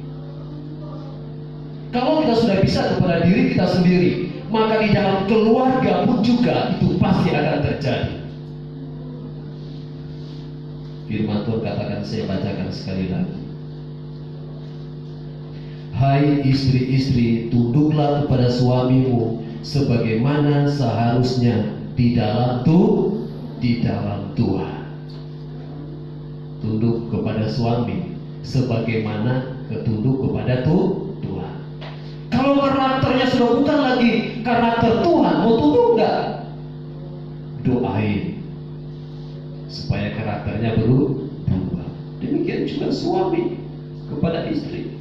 Kalau kita sudah bisa kepada diri kita sendiri, maka di dalam keluarga pun juga itu pasti akan terjadi. Firman Tuhan katakan, saya bacakan sekali lagi. Hai istri-istri, tunduklah kepada suamimu sebagaimana seharusnya di dalam Tuhan. Tunduk kepada suami sebagaimana ketunduk kepada Tuhan. Kalau karakternya sudah bukan lagi karakter Tuhan, mau tunduk enggak? Doain supaya karakternya berubah. Demikian juga suami kepada istri.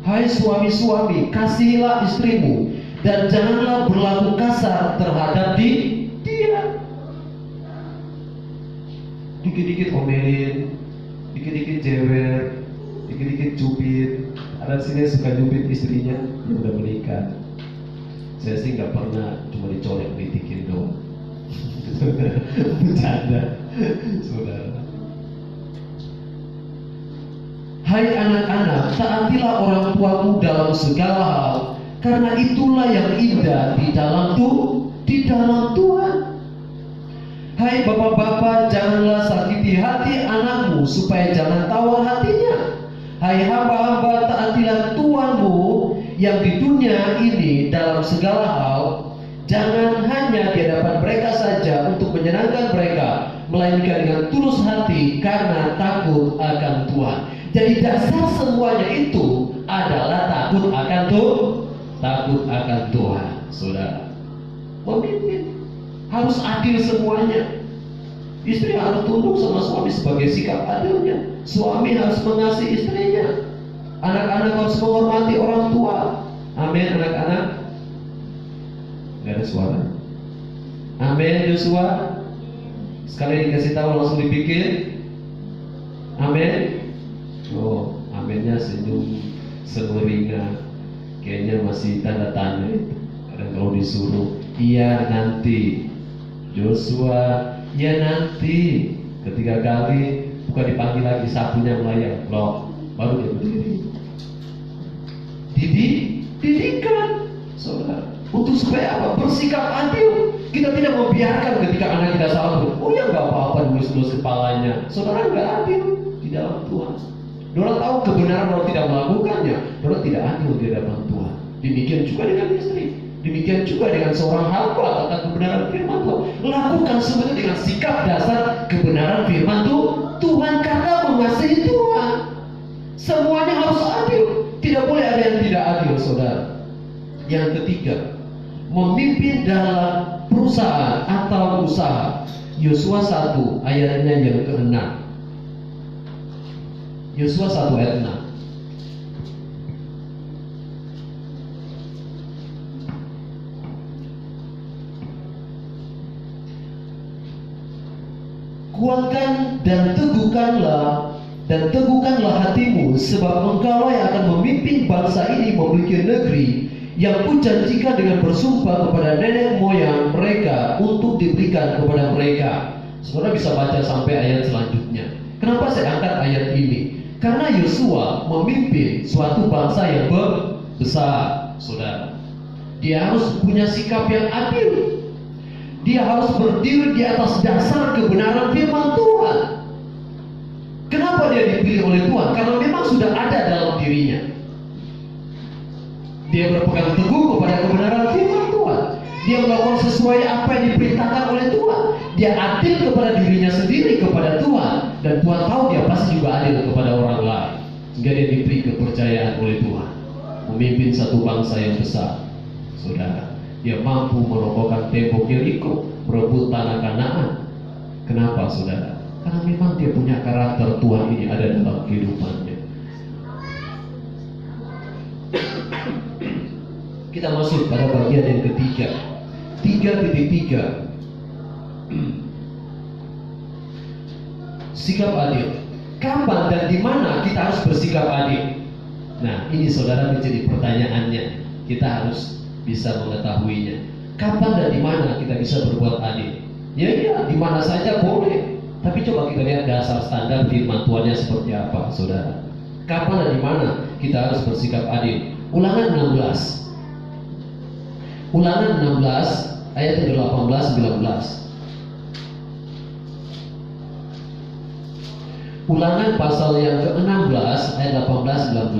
Hai suami-suami, kasihilah istrimu dan janganlah berlaku kasar terhadap dia. Dikit-dikit omelin, dikit-dikit jewer, dikit-dikit cubit. Ada sini suka cubit istrinya yang udah menikah. Saya sih nggak pernah, cuma dicolek, ditikin doang. Bercanda, saudara. Hai anak-anak, taatilah orang tuamu dalam segala hal, karena itulah yang indah di dalam Tuhan. Hai bapak-bapak, janganlah sakiti hati anakmu supaya jangan tawar hatinya. Hai hamba-hamba, taatilah Tuhanmu yang di dunia ini dalam segala hal. Jangan hanya di hadapan mereka saja untuk menyenangkan mereka, melainkan dengan tulus hati karena takut akan Tuhan. Jadi dasar semuanya itu adalah takut akan Tuhan, saudara. Memimpin harus adil semuanya. Istri harus tunduk sama suami sebagai sikap adilnya. Suami harus mengasihi istrinya. Anak-anak harus menghormati orang tua. Amin, anak-anak. Gak ada suara. Amin, Joshua. Sekali dikasih tahu langsung dipikir. Amin. Oh, aminnya senyum semeringa. Kayaknya masih tanda tanya itu. Kadang kalau disuruh, iya nanti. Joshua, ya nanti. Ketiga kali, bukan dipanggil lagi, sapunya melayang. Loh, baru dia berdiri. Didikan, saudara. Untuk supaya apa? Bersikap adil. Kita tidak membiarkan ketika anak kita salah. Oh ya nggak apa-apa, nulis-nulis kepalanya. Saudara nggak adil di dalam Tuhan. Dorang tahu kebenaran, dorang tidak melakukannya. Dorang tidak adil di hadapan Tuhan. Demikian juga dengan istri. Demikian juga dengan seorang hamba tentang kebenaran firman Tuhan. Lakukan semuanya dengan sikap dasar kebenaran firman Tuhan karena mengasihi Tuhan. Semuanya harus adil. Tidak boleh ada yang tidak adil, saudara. Yang ketiga, memimpin dalam perusahaan atau usaha. Yosua 1 ayatnya yang ke-6. Yosua 1 ayat 6. Kuatkan dan teguhkanlah hatimu, sebab engkaulah yang akan memimpin bangsa ini memiliki negeri yang kujanjikan dengan bersumpah kepada nenek moyang mereka untuk diberikan kepada mereka. Saudara bisa baca sampai ayat selanjutnya. Kenapa saya angkat ayat ini? Karena Yosua memimpin suatu bangsa yang besar, saudara. Dia harus punya sikap yang adil. Dia harus berdiri di atas dasar kebenaran firman Tuhan. Kenapa dia dipilih oleh Tuhan? Karena memang sudah ada dalam dirinya. Dia berpegang teguh kepada kebenaran firman Tuhan. Dia melakukan sesuai apa yang diperintahkan oleh Tuhan. Dia adil kepada dirinya sendiri, kepada Tuhan. Dan Tuhan tahu dia pasti juga adil kepada orang lain. Sehingga dia diberi kepercayaan oleh Tuhan. Memimpin satu bangsa yang besar. Saudara, dia mampu merobohkan tembok Yeriko, merebut tanah Kanaan. Kenapa, saudara? Karena memang dia punya karakter Tuhan ini ada dalam kehidupannya. Kita masuk pada bagian yang ketiga. 3.3. Sikap adil. Kapan dan di mana kita harus bersikap adil? Nah, ini saudara menjadi pertanyaannya. Kita harus bisa mengetahuinya. Kapan dan di mana kita bisa berbuat adil? Ya, di mana saja boleh. Tapi coba kita lihat dasar standar firman Tuhannya seperti apa, saudara. Kapan dan di mana kita harus bersikap adil? Ulangan 16. Ulangan 16 ayat 18-19. Ulangan pasal yang ke-16 ayat 18-19.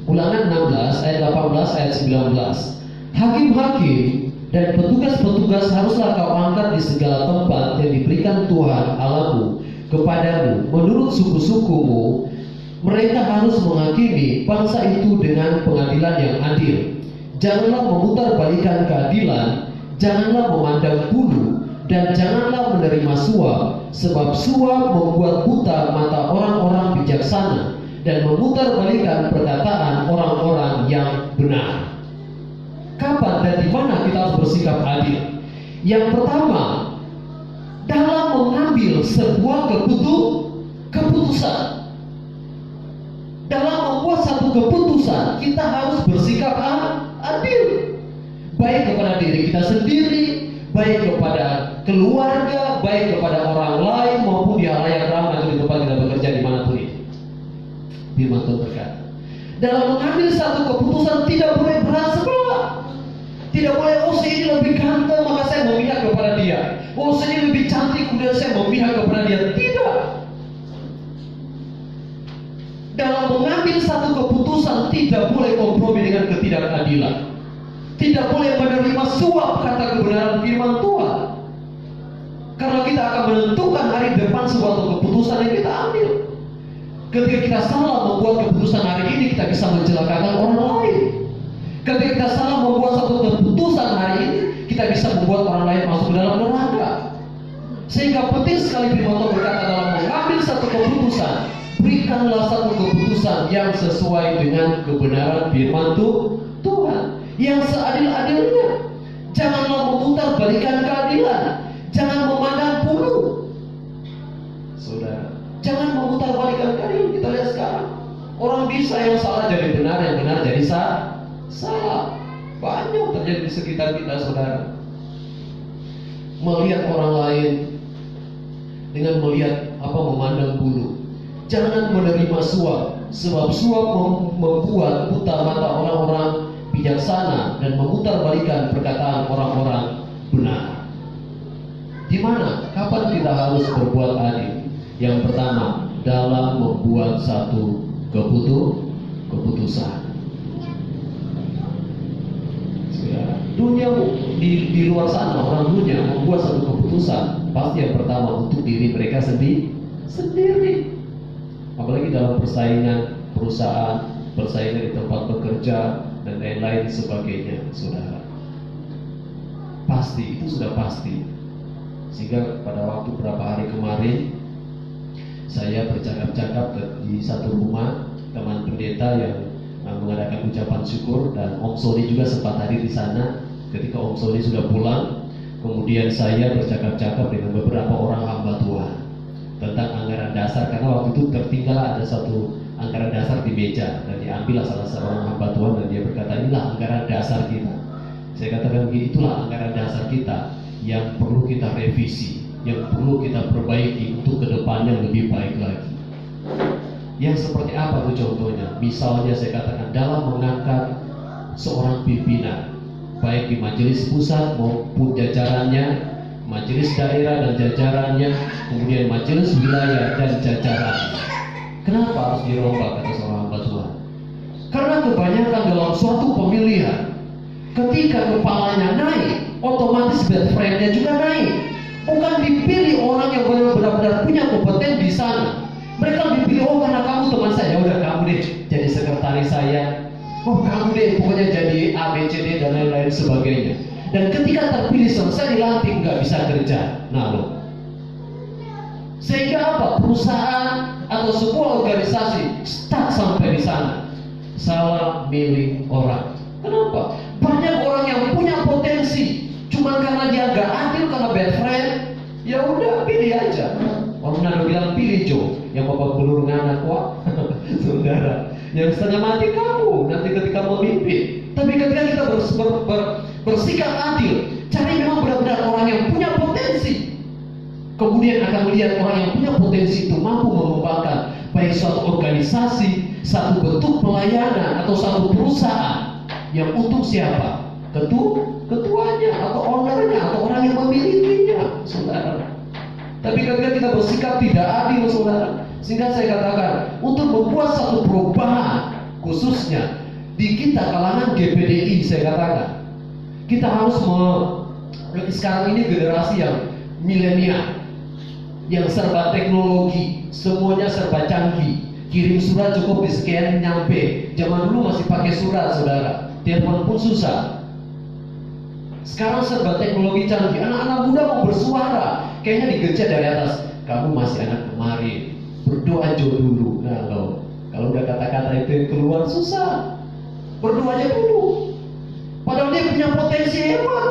Ulangan 16 ayat 18 ayat 19. Hakim-hakim dan petugas-petugas haruslah kau angkat di segala tempat yang diberikan Tuhan Allahmu kepadamu menurut suku-sukumu. Mereka harus menghakimi bangsa itu dengan pengadilan yang adil. Janganlah memutarbalikkan keadilan, janganlah memandang bulu, dan janganlah menerima suap, sebab suap membuat buta mata orang-orang bijaksana dan memutarbalikkan perkataan orang-orang yang benar. Kapan dan di mana kita harus bersikap adil? Yang pertama, dalam mengambil sebuah keputusan. Dalam membuat satu keputusan, kita harus bersikap adil. Baik kepada diri kita sendiri, baik kepada keluarga, baik kepada orang lain maupun di halayak ramai atau di tempat kita bekerja dimanapun itu. Firman Tuhan berkata, dalam mengambil satu keputusan tidak boleh berhak sebelah. Tidak boleh, oh si ini lebih ganteng maka saya memihak kepada dia. Oh si ini lebih cantik kemudian saya memihak kepada dia. Tidak. Dalam mengambil satu keputusan tidak boleh kompromi dengan ketidakadilan. Tidak boleh menerima suap kata kebenaran firman Tuhan. Karena kita akan menentukan hari depan suatu keputusan yang kita ambil. Ketika kita salah membuat keputusan hari ini, kita bisa mencelakakan orang lain. Ketika kita salah membuat satu keputusan hari ini, kita bisa membuat orang lain masuk ke dalam neraka. Sehingga penting sekali firman Tuhan berkata dalam mengambil satu keputusan, berikanlah satu keputusan yang sesuai dengan kebenaran firman Tuhan, yang seadil-adilnya. Janganlah memutar balikan keadilan. Jangan memandang bulu. Saudara, jangan memutar balikan keadilan. Kita lihat sekarang, orang bisa yang salah jadi benar, yang benar jadi salah. Banyak terjadi di sekitar kita, saudara. Melihat orang lain dengan melihat memandang bulu. Jangan menerima suap, sebab suap membuat buta mata orang-orang bijaksana dan memutarbalikkan perkataan orang-orang benar. Di mana? Kapan kita harus berbuat adil? Yang pertama, dalam membuat satu keputusan. Dunia di luar sana, orang dunia membuat satu keputusan, pasti yang pertama untuk diri mereka sendiri. Apalagi dalam persaingan perusahaan, persaingan di tempat bekerja dan lain-lain sebagainya, saudara. Pasti, itu sudah pasti. Sehingga pada waktu beberapa hari kemarin saya bercakap-cakap di satu rumah teman pendeta yang mengadakan ucapan syukur, dan Om Sony juga sempat hadir di sana. Ketika Om Sony sudah pulang, kemudian saya bercakap-cakap dengan beberapa orang hamba Tuhan tentang anggaran dasar, karena waktu itu tertinggal ada satu anggaran dasar di meja dan diambil salah seorang hamba Tuhan dan dia berkata, inilah anggaran dasar kita. Saya katakan begini, itulah anggaran dasar kita yang perlu kita revisi, yang perlu kita perbaiki untuk kedepannya lebih baik lagi. Yang seperti apa tuh contohnya? Misalnya saya katakan dalam mengangkat seorang pimpinan, baik di majelis pusat maupun jajarannya, majelis daerah dan jajarannya, kemudian majelis wilayah dan jajarannya. Kenapa harus dirombak kata seorang hamba Tuhan? Karena kebanyakan dalam suatu pemilihan, ketika kepalanya naik, otomatis bed friend-nya juga naik. Bukan dipilih orang yang benar-benar punya kompeten di sana. Mereka dipilih, oh karena kamu teman saya, udah kamu deh jadi sekretaris saya. Oh kamu deh pokoknya jadi A, B, C, D dan lain-lain sebagainya. Dan ketika terpilih selesai dilantik nggak bisa kerja. Nah loh. Sehingga apa? Perusahaan atau sebuah organisasi stuck sampai di sana. Salah milih orang. Kenapa? Banyak orang yang punya potensi, cuma karena dia gak adil, karena bad friend, ya udah pilih aja. Orang Nado bilang pilih Jo, yang bapak belur nganak wah, saudara. Yang setengah mati kamu nanti ketika memimpin. Tapi ketika kita bersikap adil, cari memang benar-benar orang yang punya potensi. Kemudian akan melihat orang yang punya potensi itu mampu mengembangkan baik suatu organisasi, satu bentuk pelayanan atau satu perusahaan. Yang untuk siapa? Ketuanya atau ownernya atau orang yang memilikinya, saudara. Tapi ketika kita bersikap tidak adil, saudara, sehingga saya katakan untuk membuat satu perubahan, khususnya di kita kalangan GPDI, saya katakan kita harus sekarang ini generasi yang milenial, yang serba teknologi, semuanya serba canggih. Kirim surat cukup di scan nyampe. Zaman dulu masih pakai surat, saudara. Telepon pun susah. Sekarang serba teknologi canggih. Anak-anak muda mau bersuara, kayaknya digecek dari atas. Kamu masih anak kemarin, berdoa aja dulu. Nah kalau udah kata-kata itu keluar susah. Berdoa aja dulu. Padahal dia punya potensi hebat.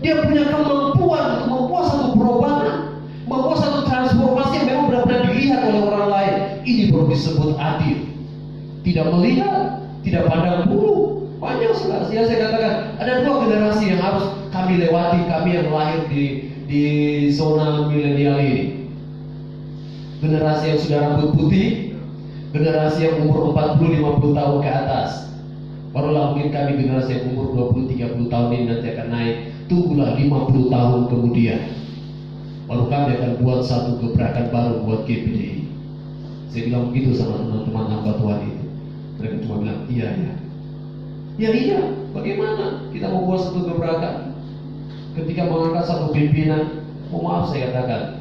Dia punya kemampuan untuk membuat satu perubahan, membuat satu transformasi yang memang benar-benar dilihat oleh orang lain. Ini baru disebut adil. Tidak melihat, tidak pandang bulu. Banyak sekali. Ya, saya katakan ada dua generasi yang harus kami lewati, kami yang lahir di zona milenial ini. Generasi yang sudah rambut putih, generasi yang umur 40-50 tahun ke atas. Barulah mungkin kami generasi yang umur 20-30 tahun ini nanti akan naik. Tunggulah 50 tahun kemudian, baru kami akan buat satu gebrakan baru buat GPDI. Saya bilang begitu sama teman-teman hamba Tuhan itu. Mereka cuma bilang, iya ya. Ya iya, bagaimana kita mau buat satu gebrakan? Ketika mengangkat satu pimpinan, maaf saya katakan,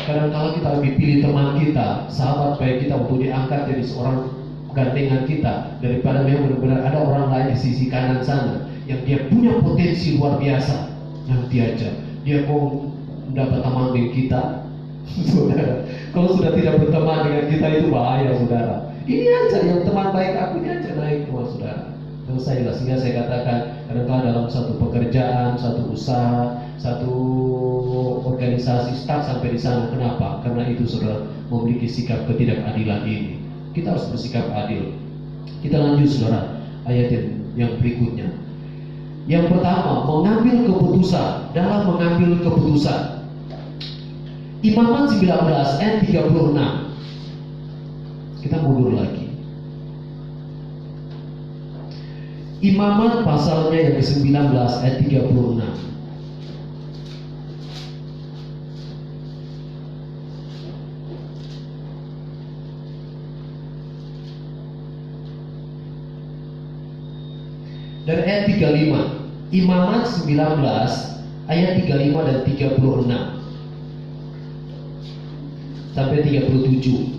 kadang-kala kita lebih pilih teman kita, sahabat baik kita untuk diangkat jadi seorang gandengan kita, daripada memang benar-benar ada orang lain di sisi kanan sana yang dia punya potensi luar biasa, yang diajak. Dia mau mendapat teman dengan kita, saudara. Kalau sudah tidak berteman dengan kita itu bahaya, saudara. Ini aja yang teman baik aku ini aja naik, saudara. Selesailah. Sehingga saya katakan, kadang-kadang dalam satu pekerjaan, satu usaha, satu organisasi start sampai di sana. Kenapa? Karena itu saudara memiliki sikap ketidakadilan ini. Kita harus bersikap adil. Kita lanjut saudara, ayat yang berikutnya. Yang pertama, mengambil keputusan. Dalam mengambil keputusan, Imamat 19 ayat 36. Kita mundur lagi. Imamat pasalnya yang ke-19 ayat 36. Dan ayat 35. Imamat 19 ayat 35 dan 36 sampai 37.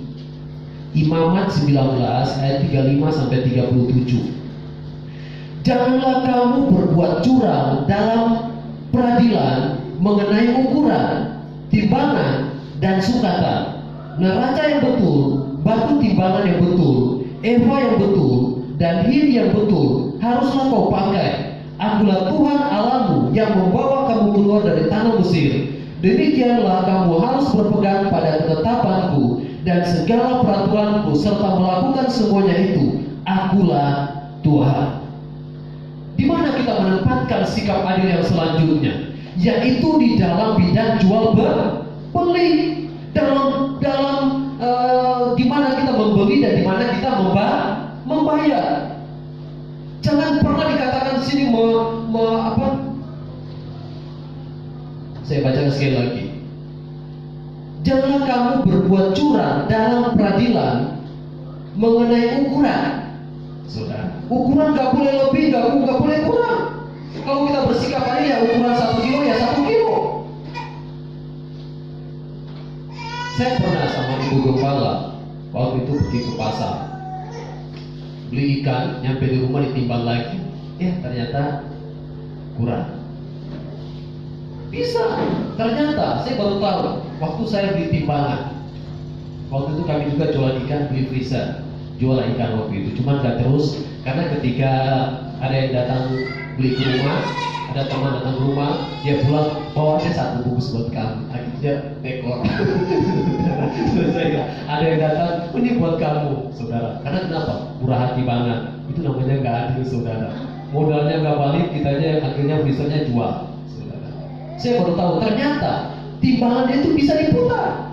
Imamat 19 ayat 35 sampai 37. Janganlah kamu berbuat curang dalam peradilan mengenai ukuran, timbangan, dan sukatan. Neraca yang betul, batu timbangan yang betul, eva yang betul, dan hin yang betul haruslah kau pakai. Akulah Tuhan Allahmu yang membawa kamu keluar dari tanah Mesir. Demikianlah kamu harus berpegang pada ketetapanku dan segala peraturanku serta melakukan semuanya itu. Akulah Tuhan. Di mana kita menempatkan sikap adil yang selanjutnya, yaitu di dalam bidang jual beli, dalam di mana kita membeli dan di mana kita membayar. Jangan pernah dikatakan di sini Saya baca sekali lagi. Janganlah kamu berbuat curang dalam peradilan mengenai ukuran. Saudara, ukuran gak boleh lebih, gak boleh kurang. Kalau kita bersikap adil ya ukuran 1 kilo ya 1 kilo. Saya pernah sama ibu gembala waktu itu pergi ke pasar, beli ikan, nyampe di rumah ditimbang lagi, ternyata kurang. Bisa, ternyata saya baru tahu waktu saya beli timbangan. Waktu itu kami juga jualan ikan, beli freezer, jual ikan waktu itu. Cuma nggak terus, karena ketika ada yang datang beli ke rumah, ada teman datang ke rumah, dia pulang bawaannya 1 bungkus buat kamu. Akhirnya tekor. Ada yang datang, ini buat kamu, saudara. Karena kenapa? Murah hati banget. Itu namanya nggak adil, saudara. Modalnya nggak balik, kitanya akhirnya freezernya jual. Saya baru tahu ternyata timbangannya itu bisa diputar.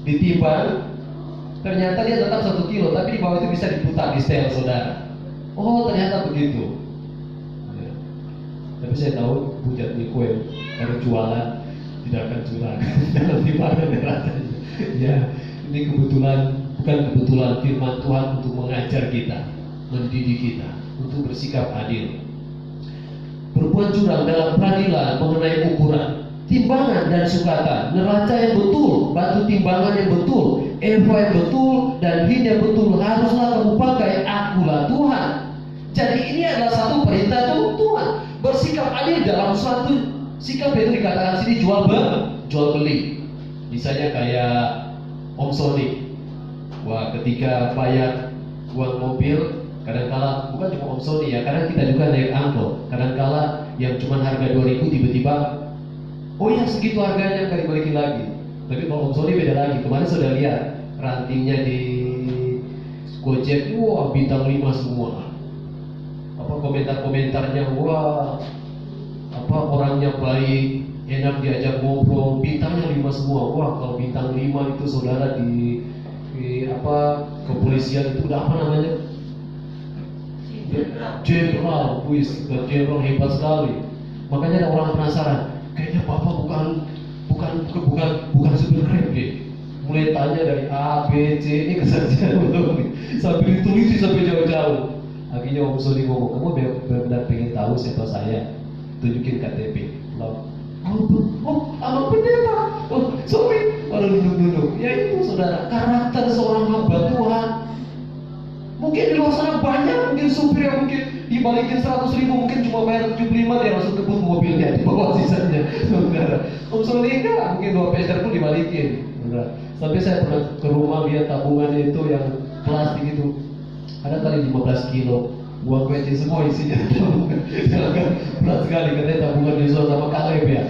Ditimbang, ternyata dia tetap 1 kilo, tapi di bawah itu bisa diputar di setel, saudara. Oh, ternyata begitu. Ya. Tapi saya tahu hujat Niko kalau jualan tidak akan curang dalam timbangan rasanya. Ya, ini bukan kebetulan firman Tuhan untuk mengajar kita, mendidik kita untuk bersikap adil. Berbuat curang dalam peradilan mengenai ukuran, timbangan dan sukatan, neraca yang betul, batu timbangan yang betul, eva yang betul, dan hin yang betul haruslah kamu pakai. Akulah Tuhan. Jadi ini adalah satu perintah Tuhan. Bersikap adil dalam suatu sikap itu dikatakan sini jual beli. Misalnya kayak Om Sony, ketika bayar uang mobil, kadang-kala bukan cuma Om Sony ya, kadang kita juga naik angkot. Kadang-kala yang cuma harga 2.000 tiba-tiba, oh ya segitu harganya, nggak dibalikin lagi. Tapi kalau Om Sony beda lagi. Kemarin sudah lihat rantingnya di Gojek, wah bintang 5 semua. Komentar-komentarnya, wah orangnya baik, enak diajak ngobrol, bintangnya 5 semua. Wah kalau bintang 5 itu saudara di kepolisian itu udah apa namanya? Jenderal, jenderal hebat sekali. Makanya ada orang penasaran, kayaknya Bapak bukan supir Grab deh. Mulai tanya dari A, B, C, ini kesaksian sambil ditulis sampai jauh-jauh. Akhirnya Om Sony ngomong, kamu benar-benar pengen tahu siapa saya? Tunjukin KTP. Abang pendeta. Sorry, kalau duduk-duduk. Ya itu saudara, karakter seorang hamba Tuhan. Mungkin di luar sana banyak, mungkin supir yang mungkin dibalikin 100.000, mungkin cuma bayar 75, dia langsung kebut mobilnya, dibawa sisanya. Saudara, Om Sony enggak, mungkin 2 peser pun dibalikin. Saudara, sampai saya pernah ke rumah lihat tabungannya itu yang plastik itu. Ada kali 15 kilo buah kue semua isinya tabungan. Berat sekali katanya tabungan Yosua sama Kaleb ya.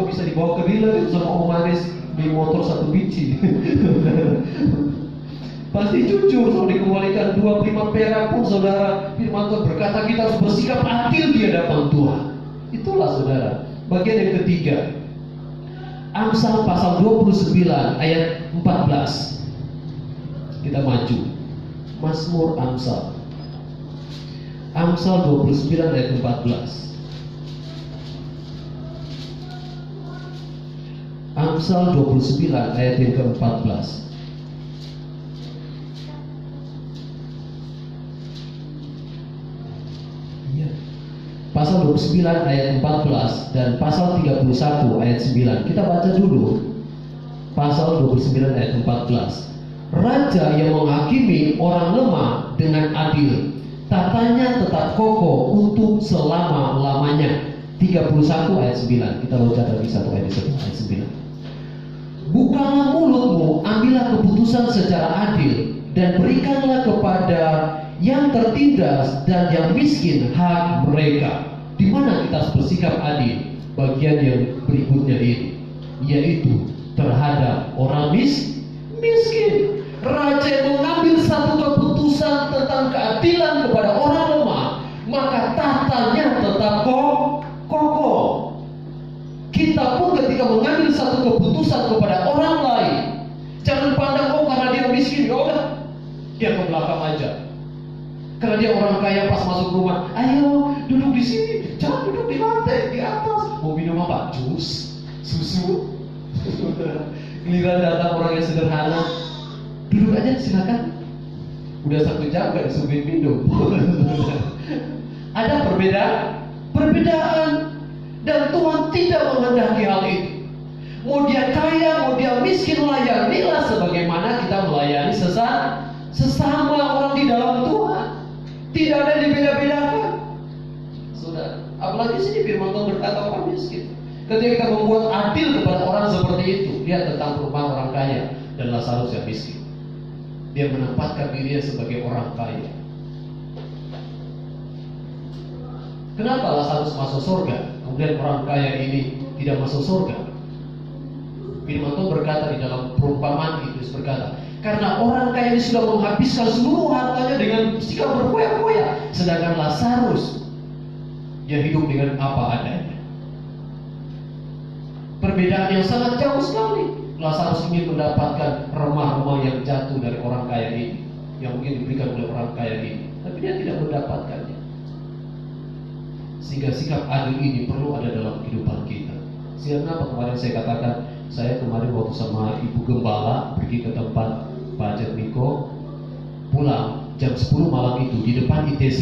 Bisa dibawa ke dealer itu sama Om Manis beli motor 1 biji. Pasti jujur kalau dikembalikan 25 perak pun saudara. Firman Tuhan berkata kita harus bersikap adil di hadapan Tuhan. Itulah saudara. Bagian yang ketiga, Amsal pasal 29 ayat 14. Kita maju. Mazmur Amsal 29 ayat 14. Amsal 29 ayat yang ke-14. Pasal 29 ayat 14 dan pasal 31 ayat 9. Kita baca dulu. Pasal 29 ayat 14. Raja yang menghakimi orang lemah dengan adil, tatanya tetap kokoh untuk selama-lamanya. 31 ayat 9. Kita baca lagi 1 ayat 9. Bukalah mulutmu, ambillah keputusan secara adil, dan berikanlah kepada yang tertindas dan yang miskin hak mereka. Di mana kita harus bersikap adil? Bagian yang berikutnya ini, yaitu terhadap orang miskin. Raja yang mengambil satu keputusan tentang keadilan kepada orang lemah, maka tatanya tetap kokoh. Kita pun ketika mengambil satu keputusan kepada orang lain, jangan pandang karena dia miskin, ya udah dia ke belakang aja. Karena dia orang kaya, pas masuk rumah, ayo duduk di sini, jangan duduk di lantai, di atas. Mau minum apa? Jus, susu. Giliran datang orang yang sederhana, duduk aja silakan. Udah 1 jam gak disuguhin minum. Ada perbedaan, dan Tuhan tidak menghendaki hal itu. Mau dia kaya, mau dia miskin, layanilah sebagaimana kita melayani sesama orang di dalam Tuhan. Tidak ada yang dibeda-bedakan. Sudah, apalagi sini firman Tuhan berkata orang miskin. Ketika kita membuat adil kepada orang seperti itu, lihat tentang perumpamaan orang kaya dan Lazarus yang miskin. Dia menempatkan dirinya sebagai orang kaya. Kenapa Lazarus masuk surga, kemudian orang kaya ini tidak masuk surga? Firman Tuhan berkata di dalam perumpamaan itu berkata, karena orang kaya ini sudah menghabiskan seluruh hartanya dengan sikap berfoya-foya, sedangkan Lazarus dia hidup dengan apa adanya. Perbedaan yang sangat jauh sekali. Lazarus ingin mendapatkan remah-remah yang jatuh dari orang kaya ini, yang mungkin diberikan oleh orang kaya ini, tapi dia tidak mendapatkannya. Sehingga sikap adil ini perlu ada dalam kehidupan kita. Sehingga kenapa kemarin saya katakan, saya kemarin waktu sama Ibu Gembala pergi ke tempat Pak Jatmiko, pulang jam 10 malam itu di depan ITC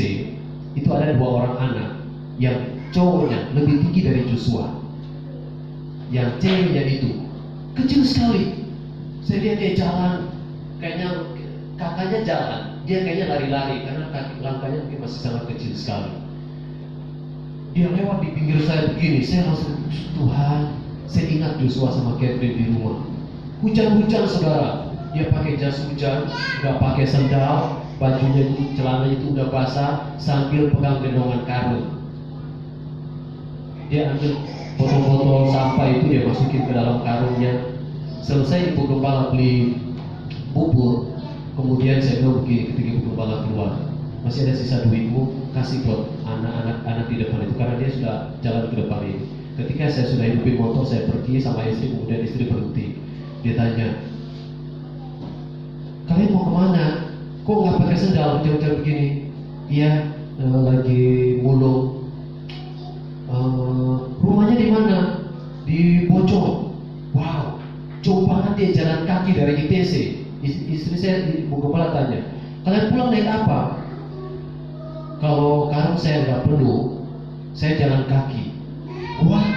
itu ada 2 orang anak yang cowoknya lebih tinggi dari Joshua, yang ceweknya itu kecil sekali. Saya lihat dia jalan, kayaknya kakaknya jalan, dia kayaknya lari-lari karena kaki langkahnya mungkin masih sangat kecil sekali. Dia lewat di pinggir saya begini, saya langsung, Tuhan, saya ingat Joshua sama Catherine di rumah. Hujan-hujan saudara, dia pakai jas hujan, nggak pakai sendal, bajunya itu, celananya itu udah basah, sambil pegang gendongan karung. Dia ambil botol-botol sampah itu, dia masukin ke dalam karungnya. Selesai Ibu Gembala beli bubur, kemudian saya bilang begini ketika Ibu Gembala keluar, masih ada sisa duitmu, kasih buat anak-anak di depan itu, karena dia sudah jalan ke depan ini. Ketika saya sudah hidupin motor, saya pergi sama istri, kemudian istri berhenti. Dia tanya, kalian mau kemana? Kok nggak pakai sendal jauh-jauh begini? Iya, lagi mulung. Rumahnya di mana? Di Bojong. Wow, jauh banget dia jalan kaki dari ITC. Istri saya di Bogor tanya, kalian pulang naik apa? Kalau karung saya nggak penuh, saya jalan kaki. Wah,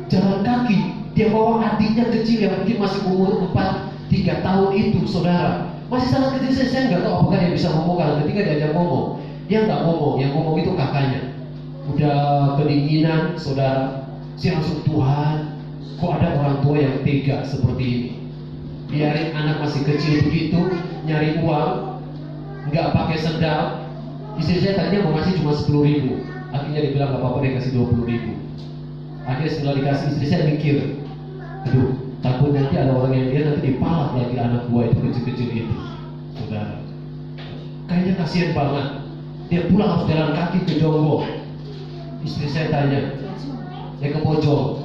jalan kaki. Dia bawa adiknya kecil yang mungkin masih umur 4-3 tahun itu, saudara. Masih sangat kecil, saya nggak tahu apakah dia bisa ngomong. Kalau ketika diajak ngomong, dia nggak ngomong. Yang ngomong itu kakaknya. Udah kedinginan, saudara. Saya langsung, Tuhan, kok ada orang tua yang tega seperti ini? Biarin anak masih kecil begitu, nyari uang, nggak pakai sendal. Istri saya tadinya mau ngasih cuma 10.000. Akhirnya dia bilang, gak apa-apa, dia kasih 20.000. Akhirnya setelah dikasih, istri saya mikir, aduh, takut nanti ada orang yang dia nanti dipalak lagi anak gua itu kecil-kecil itu, saudara. Kayaknya kasihan banget. Dia pulang harus jalan kaki ke Jonggol. Istri saya tanya, dia ke Bojong.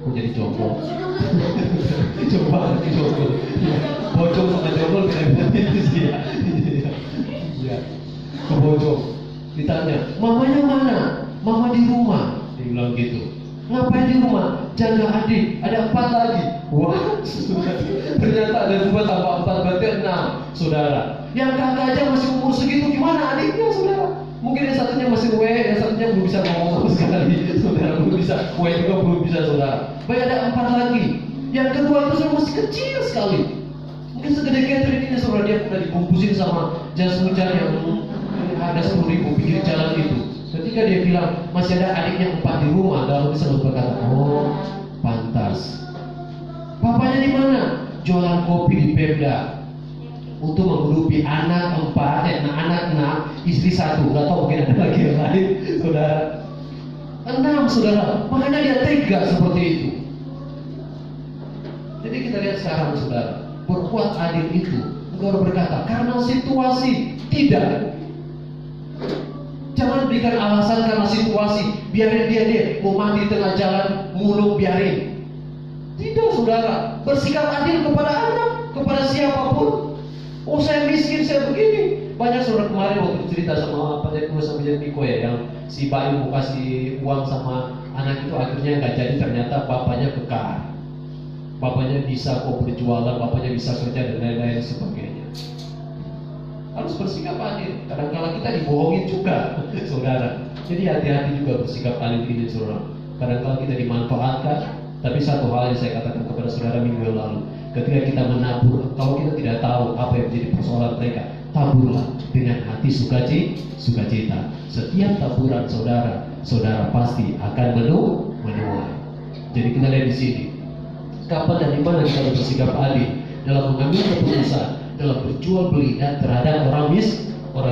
Kok jadi Jonggol? Coba ke Jonggol. Bojong sama Jonggol beda-beda itu sih ya. Iya. Ke Bojong. Ditanya, mamanya mana? Mama di rumah. Dia bilang gitu. Ngapain di rumah? Jaga adik. Ada 4 lagi. Wah, ternyata ada 2 tambah 4 berarti 6, saudara. Yang kakak aja masih umur segitu, gimana adiknya, saudara? Mungkin yang satunya masih W, yang satunya belum bisa ngomong sama sekali, saudara. Belum bisa, W juga belum bisa, saudara. Baik, ada 4 lagi. Yang kedua itu masih kecil sekali. Mungkin segede Catherine ini, saudara. Dia pernah dibungkusin sama jas hujan yang ada 10.000 pinggir jalan itu. Ketika dia bilang masih ada adiknya 4 di rumah, dalam hati selalu berkata, oh pantas. Bapaknya di mana? Jualan kopi di Pemda untuk menghidupi anak 4, anak 6, istri 1. Gak tahu mungkin ada lagi yang lain, saudara. 6, saudara. Makanya dia tega seperti itu. Jadi kita lihat sekarang, saudara, berbuat adil itu, engkau berkata karena situasi, tidak. Jangan berikan alasan karena situasi. Biarin dia mau mati tengah jalan, mulung, biarin. Tidak, saudara. Bersikap adil kepada anak, kepada siapapun. Oh, saya miskin, saya begini. Banyak saudara kemarin waktu cerita sama Niko ya, yang si Bayu mau kasih uang sama anak itu, akhirnya nggak jadi. Ternyata bapaknya kekar. Bapaknya bisa kok berjualan, bapaknya bisa kerja dan lain-lain sebagainya. Harus bersikap adil. Kadang-kadang kita dibohongin juga, saudara. Jadi hati-hati juga bersikap adil ini, saudara. Kadang-kadang kita dimanfaatkan. Tapi satu hal yang saya katakan kepada saudara minggu yang lalu, ketika kita menabur, kalau kita tidak tahu apa yang menjadi persoalan mereka, taburlah dengan hati sukacita. Setiap taburan saudara, saudara pasti akan menuai. Jadi kita lihat di sini, kapan dan di mana kita harus bersikap adil dalam mengambil keputusan, dalam berjual beli dan terhadap orang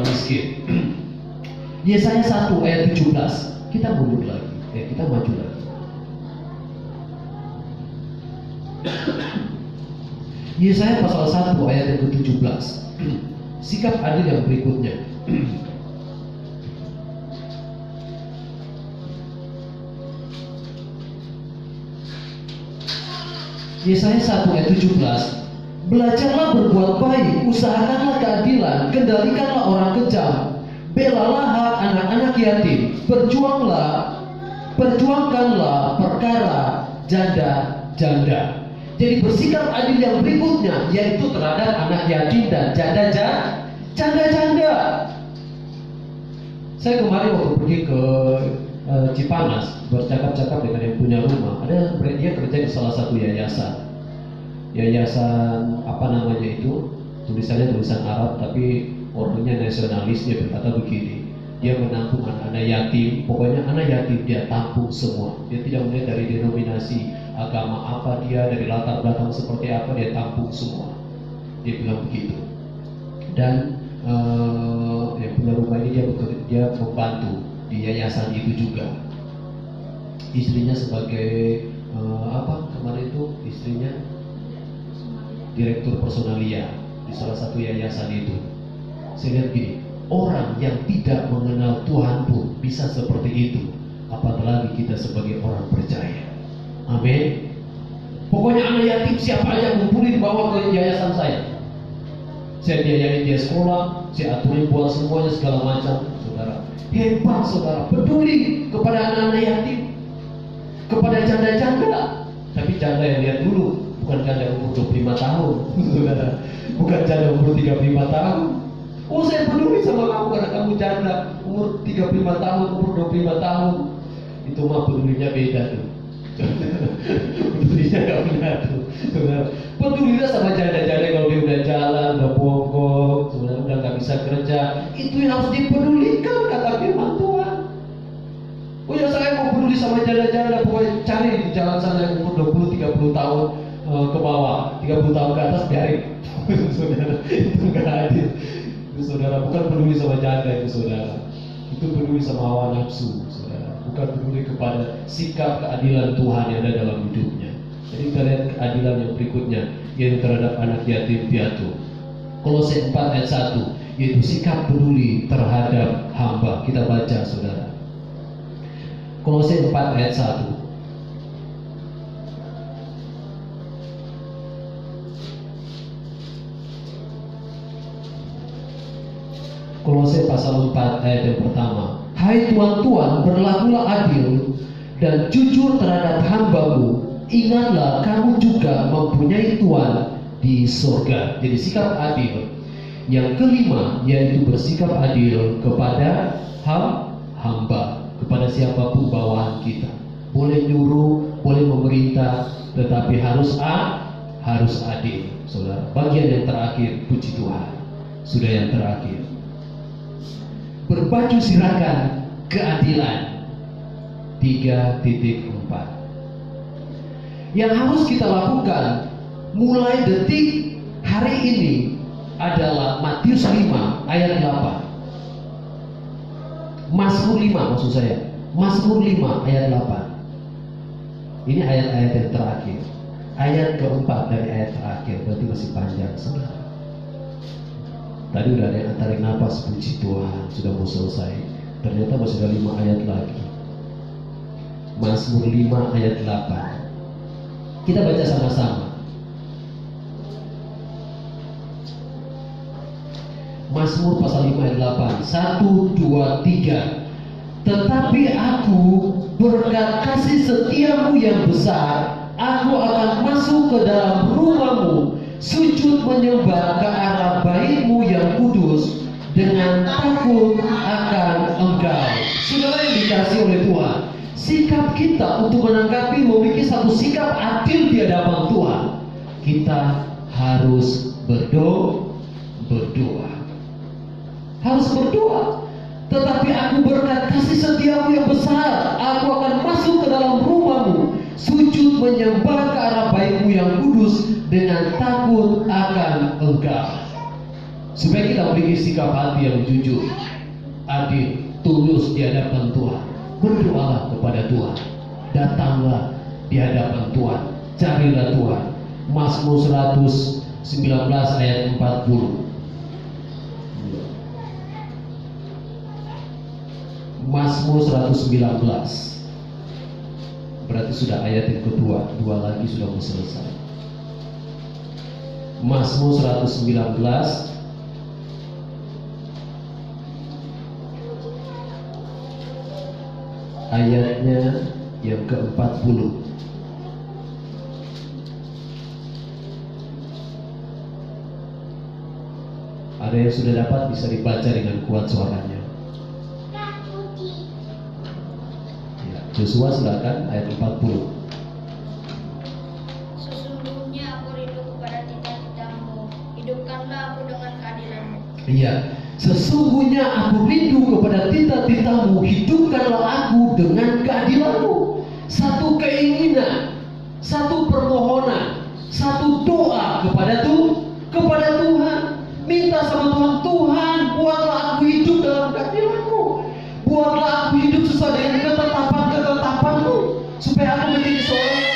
miskin. Yesaya 1 ayat 17. Kita mundur lagi, kita maju lagi. Yesaya pasal 1 ayat yang ke-17. Sikap adil yang berikutnya. Yesaya 1 ayat 17. Belajarlah berbuat baik, usahakanlah keadilan, kendalikanlah orang kejam, belalah hak anak-anak yatim, perjuangkanlah perkara janda-janda. Jadi bersikap adil yang berikutnya, yaitu terhadap anak yatim dan janda-janda. Saya kemarin waktu pergi ke Cipanas, bercakap-cakap dengan yang punya rumah. Dia kerja di salah satu yayasan apa namanya itu, tulisannya tulisan Arab tapi orangnya nasionalis. Dia berkata begini, dia menampung anak-anak yatim, pokoknya anak yatim dia tampung semua. Dia tidak melihat dari denominasi agama apa dia, dari latar belakang seperti apa, dia tampung semua. Dia bilang begitu. Dan yang punya rumah ini dia membantu di yayasan itu juga. Istrinya sebagai kemarin itu istrinya direktur personalia di salah satu yayasan itu. Saya lihat gini, orang yang tidak mengenal Tuhan pun bisa seperti itu, apalagi kita sebagai orang percaya. Amin. Pokoknya anak yatim siapa aja kumpulin bawa ke yayasan saya. saya biayain dia sekolah, saya aturin buat semuanya segala macam. Saudara, hebat saudara, peduli kepada anak-anak yatim, kepada janda-janda. Tapi janda yang lihat dulu, bukan janda umur 25 tahun, saudara, bukan janda umur 35 tahun. Oh, saya peduli sama kamu karena kamu janda umur 35 tahun, umur 25 tahun. Itu mah pedulinya beda tuh. Pedulinya gak benar tuh, saudara. Pedulilah sama janda-janda kalau dia udah jalan, udah bongkok, saudara, udah gak bisa kerja. Itu yang harus dipedulikan, kata firman Tuhan. Oh ya, saya mau peduli sama janda-janda, pokoknya cari di jalan sana yang umur 20-30 tahun ke bawah, 30 tahun ke atas biarin. Saudara, itu gak adil. Itu saudara, bukan peduli sama janda itu saudara. Itu peduli sama hawa nafsu, saudara. Bukan peduli kepada sikap keadilan Tuhan yang ada dalam hidupnya. Jadi kita lihat keadilan yang berikutnya, yaitu terhadap anak yatim piatu. Kolose 4 ayat 1, yaitu sikap peduli terhadap hamba. Kita baca saudara. Kolose 4 ayat 1. Kolose pasal 4 ayat yang pertama. Hai tuan-tuan, berlakulah adil dan jujur terhadap hamba-Mu. Ingatlah kamu juga mempunyai Tuhan di surga. Jadi sikap adil. Yang kelima yaitu bersikap adil kepada hamba, kepada siapapun bawahan kita. Boleh nyuruh, boleh memerintah, tetapi harus adil, saudara. Bagian yang terakhir, puji Tuhan, sudah yang terakhir. Berbaju sirahkan keadilan 3.4. Yang harus kita lakukan mulai detik hari ini adalah Matius 5 ayat 8. Mazmur 5 maksud saya. Mazmur 5 ayat 8. Ini ayat-ayat yang terakhir. Ayat keempat dari ayat terakhir, berarti masih panjang saudara. Tadi udah ada yang tarik nafas, puji Tuhan, sudah mau selesai. Ternyata masih ada 5 ayat lagi. Mazmur 5 ayat 8. Kita baca sama-sama. Mazmur pasal 5 ayat 8. 1, 2, 3. Tetapi aku berkat kasih setiamu yang besar, aku akan masuk ke dalam rumahmu, sujud menyembah ke arah bait-Mu yang kudus dengan takut akan Engkau. Saudara yang dikasihi oleh Tuhan, sikap kita untuk menanggapi memiliki satu sikap adil di hadapan Tuhan, kita harus berdoa. Harus berdoa. Tetapi aku berkat kasih setiamu yang besar, aku akan masuk ke dalam rumahmu, sujud menyembah ke arah bait-Mu yang kudus dengan takut akan Engkau. Supaya kita memiliki sikap hati yang jujur, adil, tulus di hadapan Tuhan. Berdoalah kepada Tuhan, datanglah di hadapan Tuhan, carilah Tuhan. Mazmur 119 ayat 40. Mazmur 119. Berarti sudah ayat yang kedua, 2 lagi sudah mau selesai. Mazmur 119 ayatnya yang ke-40. Ada yang sudah dapat, bisa dibaca dengan kuat suaranya. Ya, Joshua silakan ayat 40. Sesungguhnya aku rindu kepada cita-citamu, hidupkanlah aku dengan keadilanmu. Iya, sesungguhnya aku rindu kepada cita-citamu, hidupkanlah aku dengan keadilanmu. Satu keinginan, satu permohonan, satu doa kepada Tuhan. Minta sama Tuhan, Tuhan buatlah aku hidup dalam keadilanmu, buatlah aku hidup sesuai dengan ketetapan-ketetapanmu, supaya aku menjadi seorang yang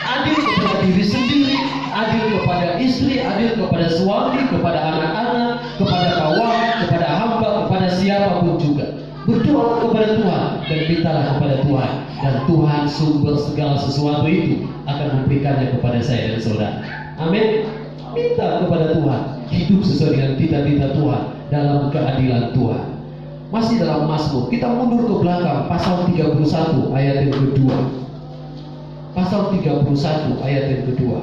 adil kepada diri sendiri, adil kepada istri, adil kepada suami, kepada anak-anak, kepada kawan, kepada hamba, kepada siapapun juga. Berdoa kepada Tuhan dan mintalah kepada Tuhan, dan Tuhan sumber segala sesuatu itu akan memberikannya kepada saya dan saudara. Amin. Minta kepada Tuhan. hidup sesuai dengan cita-cita Tuhan dalam keadilan Tuhan. Masih dalam Mazmur, kita mundur ke belakang pasal 31 ayat yang kedua. Pasal 31 ayat yang kedua.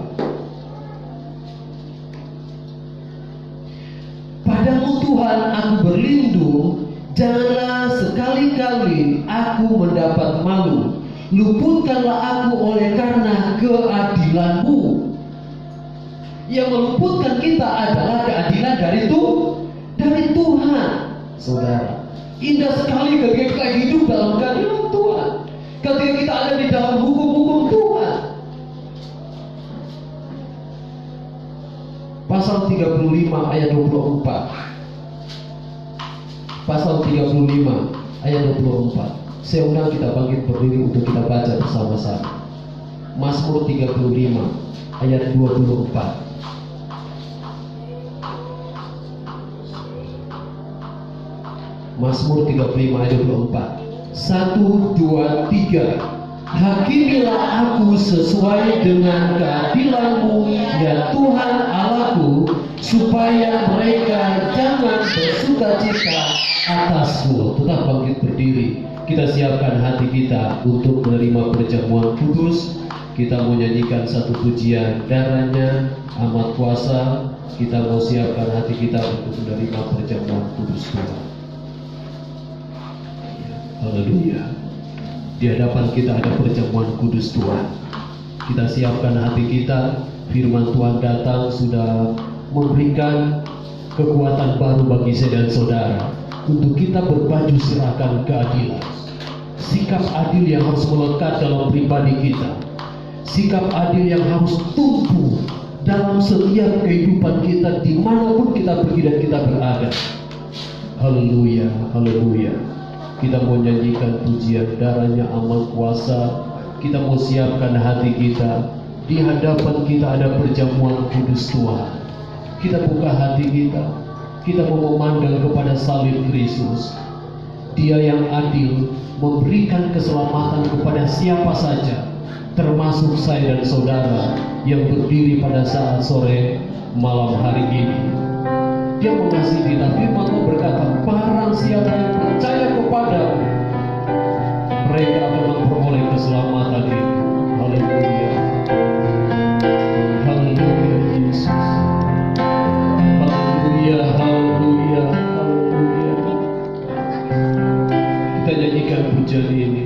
Padamu Tuhan aku berlindung, janganlah sekali-kali aku mendapat malu. Luputkanlah aku oleh karena keadilan-Mu. Yang meluputkan kita adalah keadilan dari Tuhan. Saudara, indah sekali ketika kita hidup dalam keadilan Tuhan, ketika kita ada di dalam hukum-hukum Tuhan. Pasal 35 ayat 24. Pasal 35 ayat 24. Saya undang kita bangkit berdiri untuk kita baca bersama-sama. Mazmur 35 ayat 24. Mazmur 35 ayat 24. 1, 2, 3. Hakimilah aku sesuai dengan keadilan-Mu, ya Tuhan Allahku, supaya mereka jangan bersukacita atasku. Tetap bangkit berdiri. Kita siapkan hati kita untuk menerima perjamuan kudus. Kita mau nyanyikan satu pujian, darahnya amat kuasa. Kita mau siapkan hati kita untuk menerima perjamuan kudus Tuhan. Haleluya. Di hadapan kita ada perjamuan kudus Tuhan. Kita siapkan hati kita. Firman Tuhan datang sudah memberikan kekuatan baru bagi saya dan saudara untuk kita berbaju serahkan keadilan. Sikap adil yang harus melekat dalam pribadi kita. Sikap adil yang harus tumbuh dalam setiap kehidupan kita dimanapun kita pergi dan kita berada. Haleluya, haleluya. Kita mau nyanyikan pujian, darahnya amat kuasa. Kita mau siapkan hati kita. Di hadapan kita ada perjamuan kudus Tuhan. Kita buka hati kita. Kita mau memandang kepada salib Kristus. Dia yang adil memberikan keselamatan kepada siapa saja, termasuk saya dan saudara yang berdiri pada saat sore malam hari ini. Dia mengasihi kita. Firman Tuhan berkata, barang siapa yang percaya kepadamu, mereka akan memperoleh keselamatan itu. Haleluya. Haleluya Yesus. Haleluya, haleluya, haleluya. Kita nyanyikan pujian ini.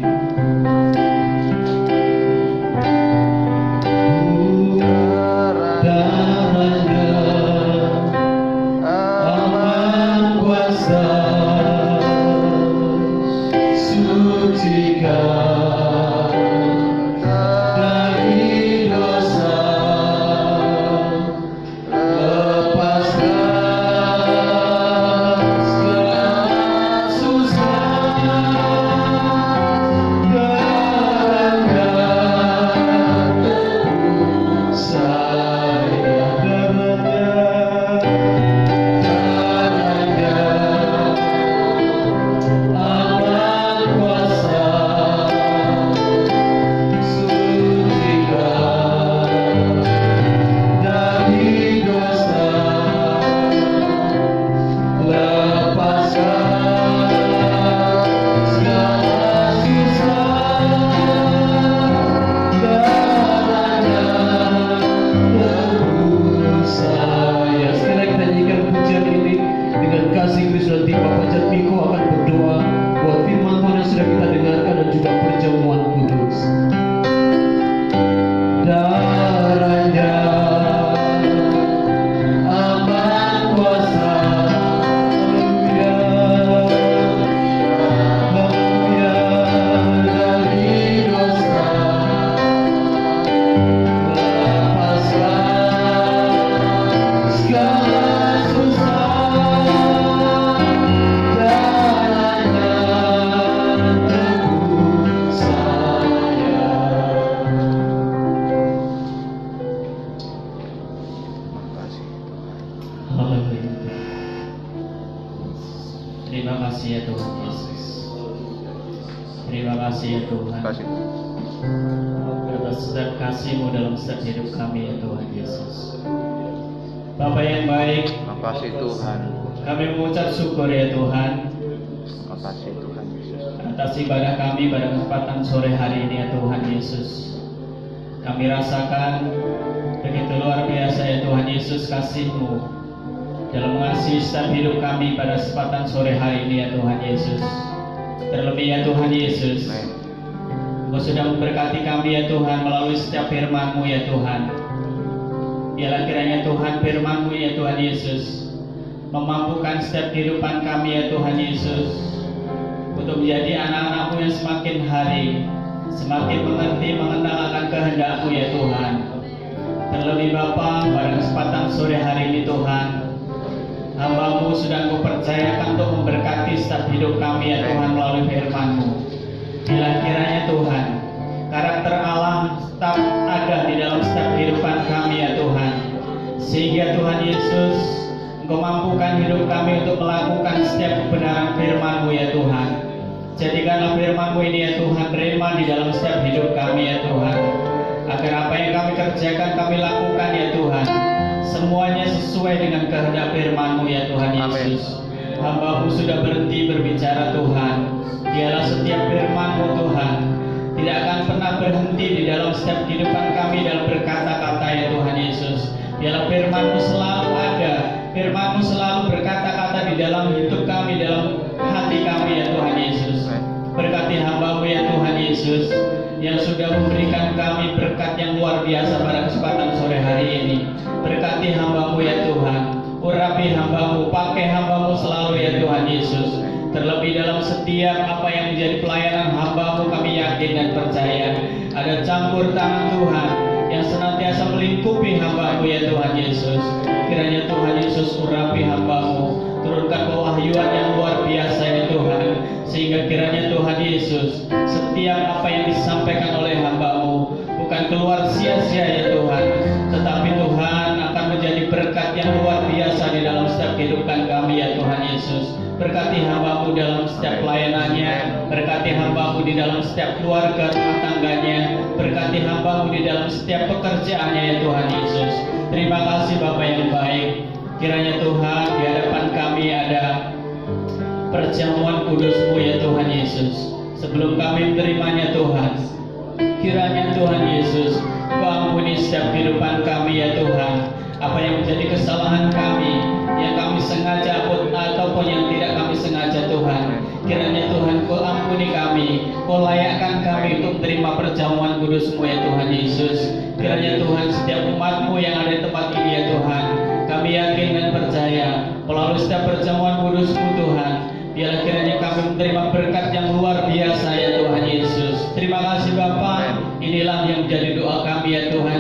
Bapa yang baik, Makasih Tuhan. kami mengucap syukur ya Tuhan Makasih Tuhan Yesus. atas ibadah kami pada kesempatan sore hari ini ya Tuhan Yesus. Kami rasakan begitu luar biasa ya Tuhan Yesus kasih-Mu dalam mengasihi setiap hidup kami pada kesempatan sore hari ini ya Tuhan Yesus. Terlebih ya Tuhan Yesus, Engkau sudah memberkati kami ya Tuhan melalui setiap firman-Mu ya Tuhan. Biarlah kiranya Tuhan firman-Mu ya Tuhan Yesus memampukan setiap kehidupan kami ya Tuhan Yesus untuk menjadi anak-anak-Mu yang semakin hari semakin mengerti mengenal akan kehendak-Mu ya Tuhan. Terlebih Bapa, pada kesempatan sore hari ini Tuhan, hamba-Mu sudah Engkau percayakan untuk memberkati setiap hidup kami ya Tuhan melalui firman-Mu. Bila kiranya Tuhan, karakter Allah tetap ada di dalam setiap kehidupan kami ya Tuhan, sehingga Tuhan Yesus Engkau mampukan hidup kami untuk melakukan setiap kebenaran firman-Mu ya Tuhan. Jadikanlah firman-Mu ini ya Tuhan rema di dalam setiap hidup kami ya Tuhan, agar apa yang kami kerjakan kami lakukan ya Tuhan semuanya sesuai dengan kehendak firman-Mu ya Tuhan Yesus. Hamba-Mu sudah berhenti berbicara Tuhan. Biarlah setiap firman-Mu Tuhan tidak akan pernah berhenti di dalam setiap kehidupan kami dalam berkata-kata ya Tuhan Yesus. Biarlah firman-Mu selalu ada, firman-Mu selalu berkata-kata di dalam hidup kami, dalam hati kami ya Tuhan Yesus. Berkati hamba-Mu ya Tuhan Yesus yang sudah memberikan kami berkat yang luar biasa pada kesempatan sore hari ini. Berkati hamba-Mu ya Tuhan, urapi hamba-Mu, pakai hamba-Mu selalu ya Tuhan Yesus. Terlebih dalam setiap apa yang menjadi pelayanan hamba-Mu, kami yakin dan percaya ada campur tangan Tuhan yang senantiasa melingkupi hamba-Mu ya Tuhan Yesus. Kiranya Tuhan Yesus urapi hamba-Mu, turunkan pewahyuan yang luar biasa ya Tuhan, sehingga kiranya Tuhan Yesus setiap apa yang disampaikan oleh hamba-Mu bukan keluar sia-sia ya Tuhan, tetapi Tuhan akan menjadi berkat yang luar biasa di dalam setiap kehidupan kami ya Tuhan Yesus. Berkati hamba-Mu dalam setiap pelayanannya, berkati hamba-Mu di dalam setiap keluarga rumah tangganya, berkati hamba-Mu di dalam setiap pekerjaannya ya Tuhan Yesus. Terima kasih Bapa yang baik. Kiranya Tuhan di hadapan kami ada perjamuan kudus-Mu ya Tuhan Yesus. Sebelum kami menerimanya Tuhan, kiranya Tuhan Yesus Kau ampuni setiap kehidupan kami ya Tuhan. Apa yang menjadi kesalahan kami, yang kami sengaja ataupun yang tidak kami sengaja Tuhan, kiranya Tuhan Kau ampuni kami, Kau layakkan kami untuk menerima perjamuan kudus-Mu ya Tuhan Yesus. Kiranya Tuhan setiap umat-Mu yang ada di tempat ini ya Tuhan, kami yakin dan percaya melalui setiap perjamuan kudus-Mu Tuhan, biarlah kiranya kami menerima berkat yang luar biasa ya Tuhan Yesus. Terima kasih Bapa, inilah yang menjadi doa kami ya Tuhan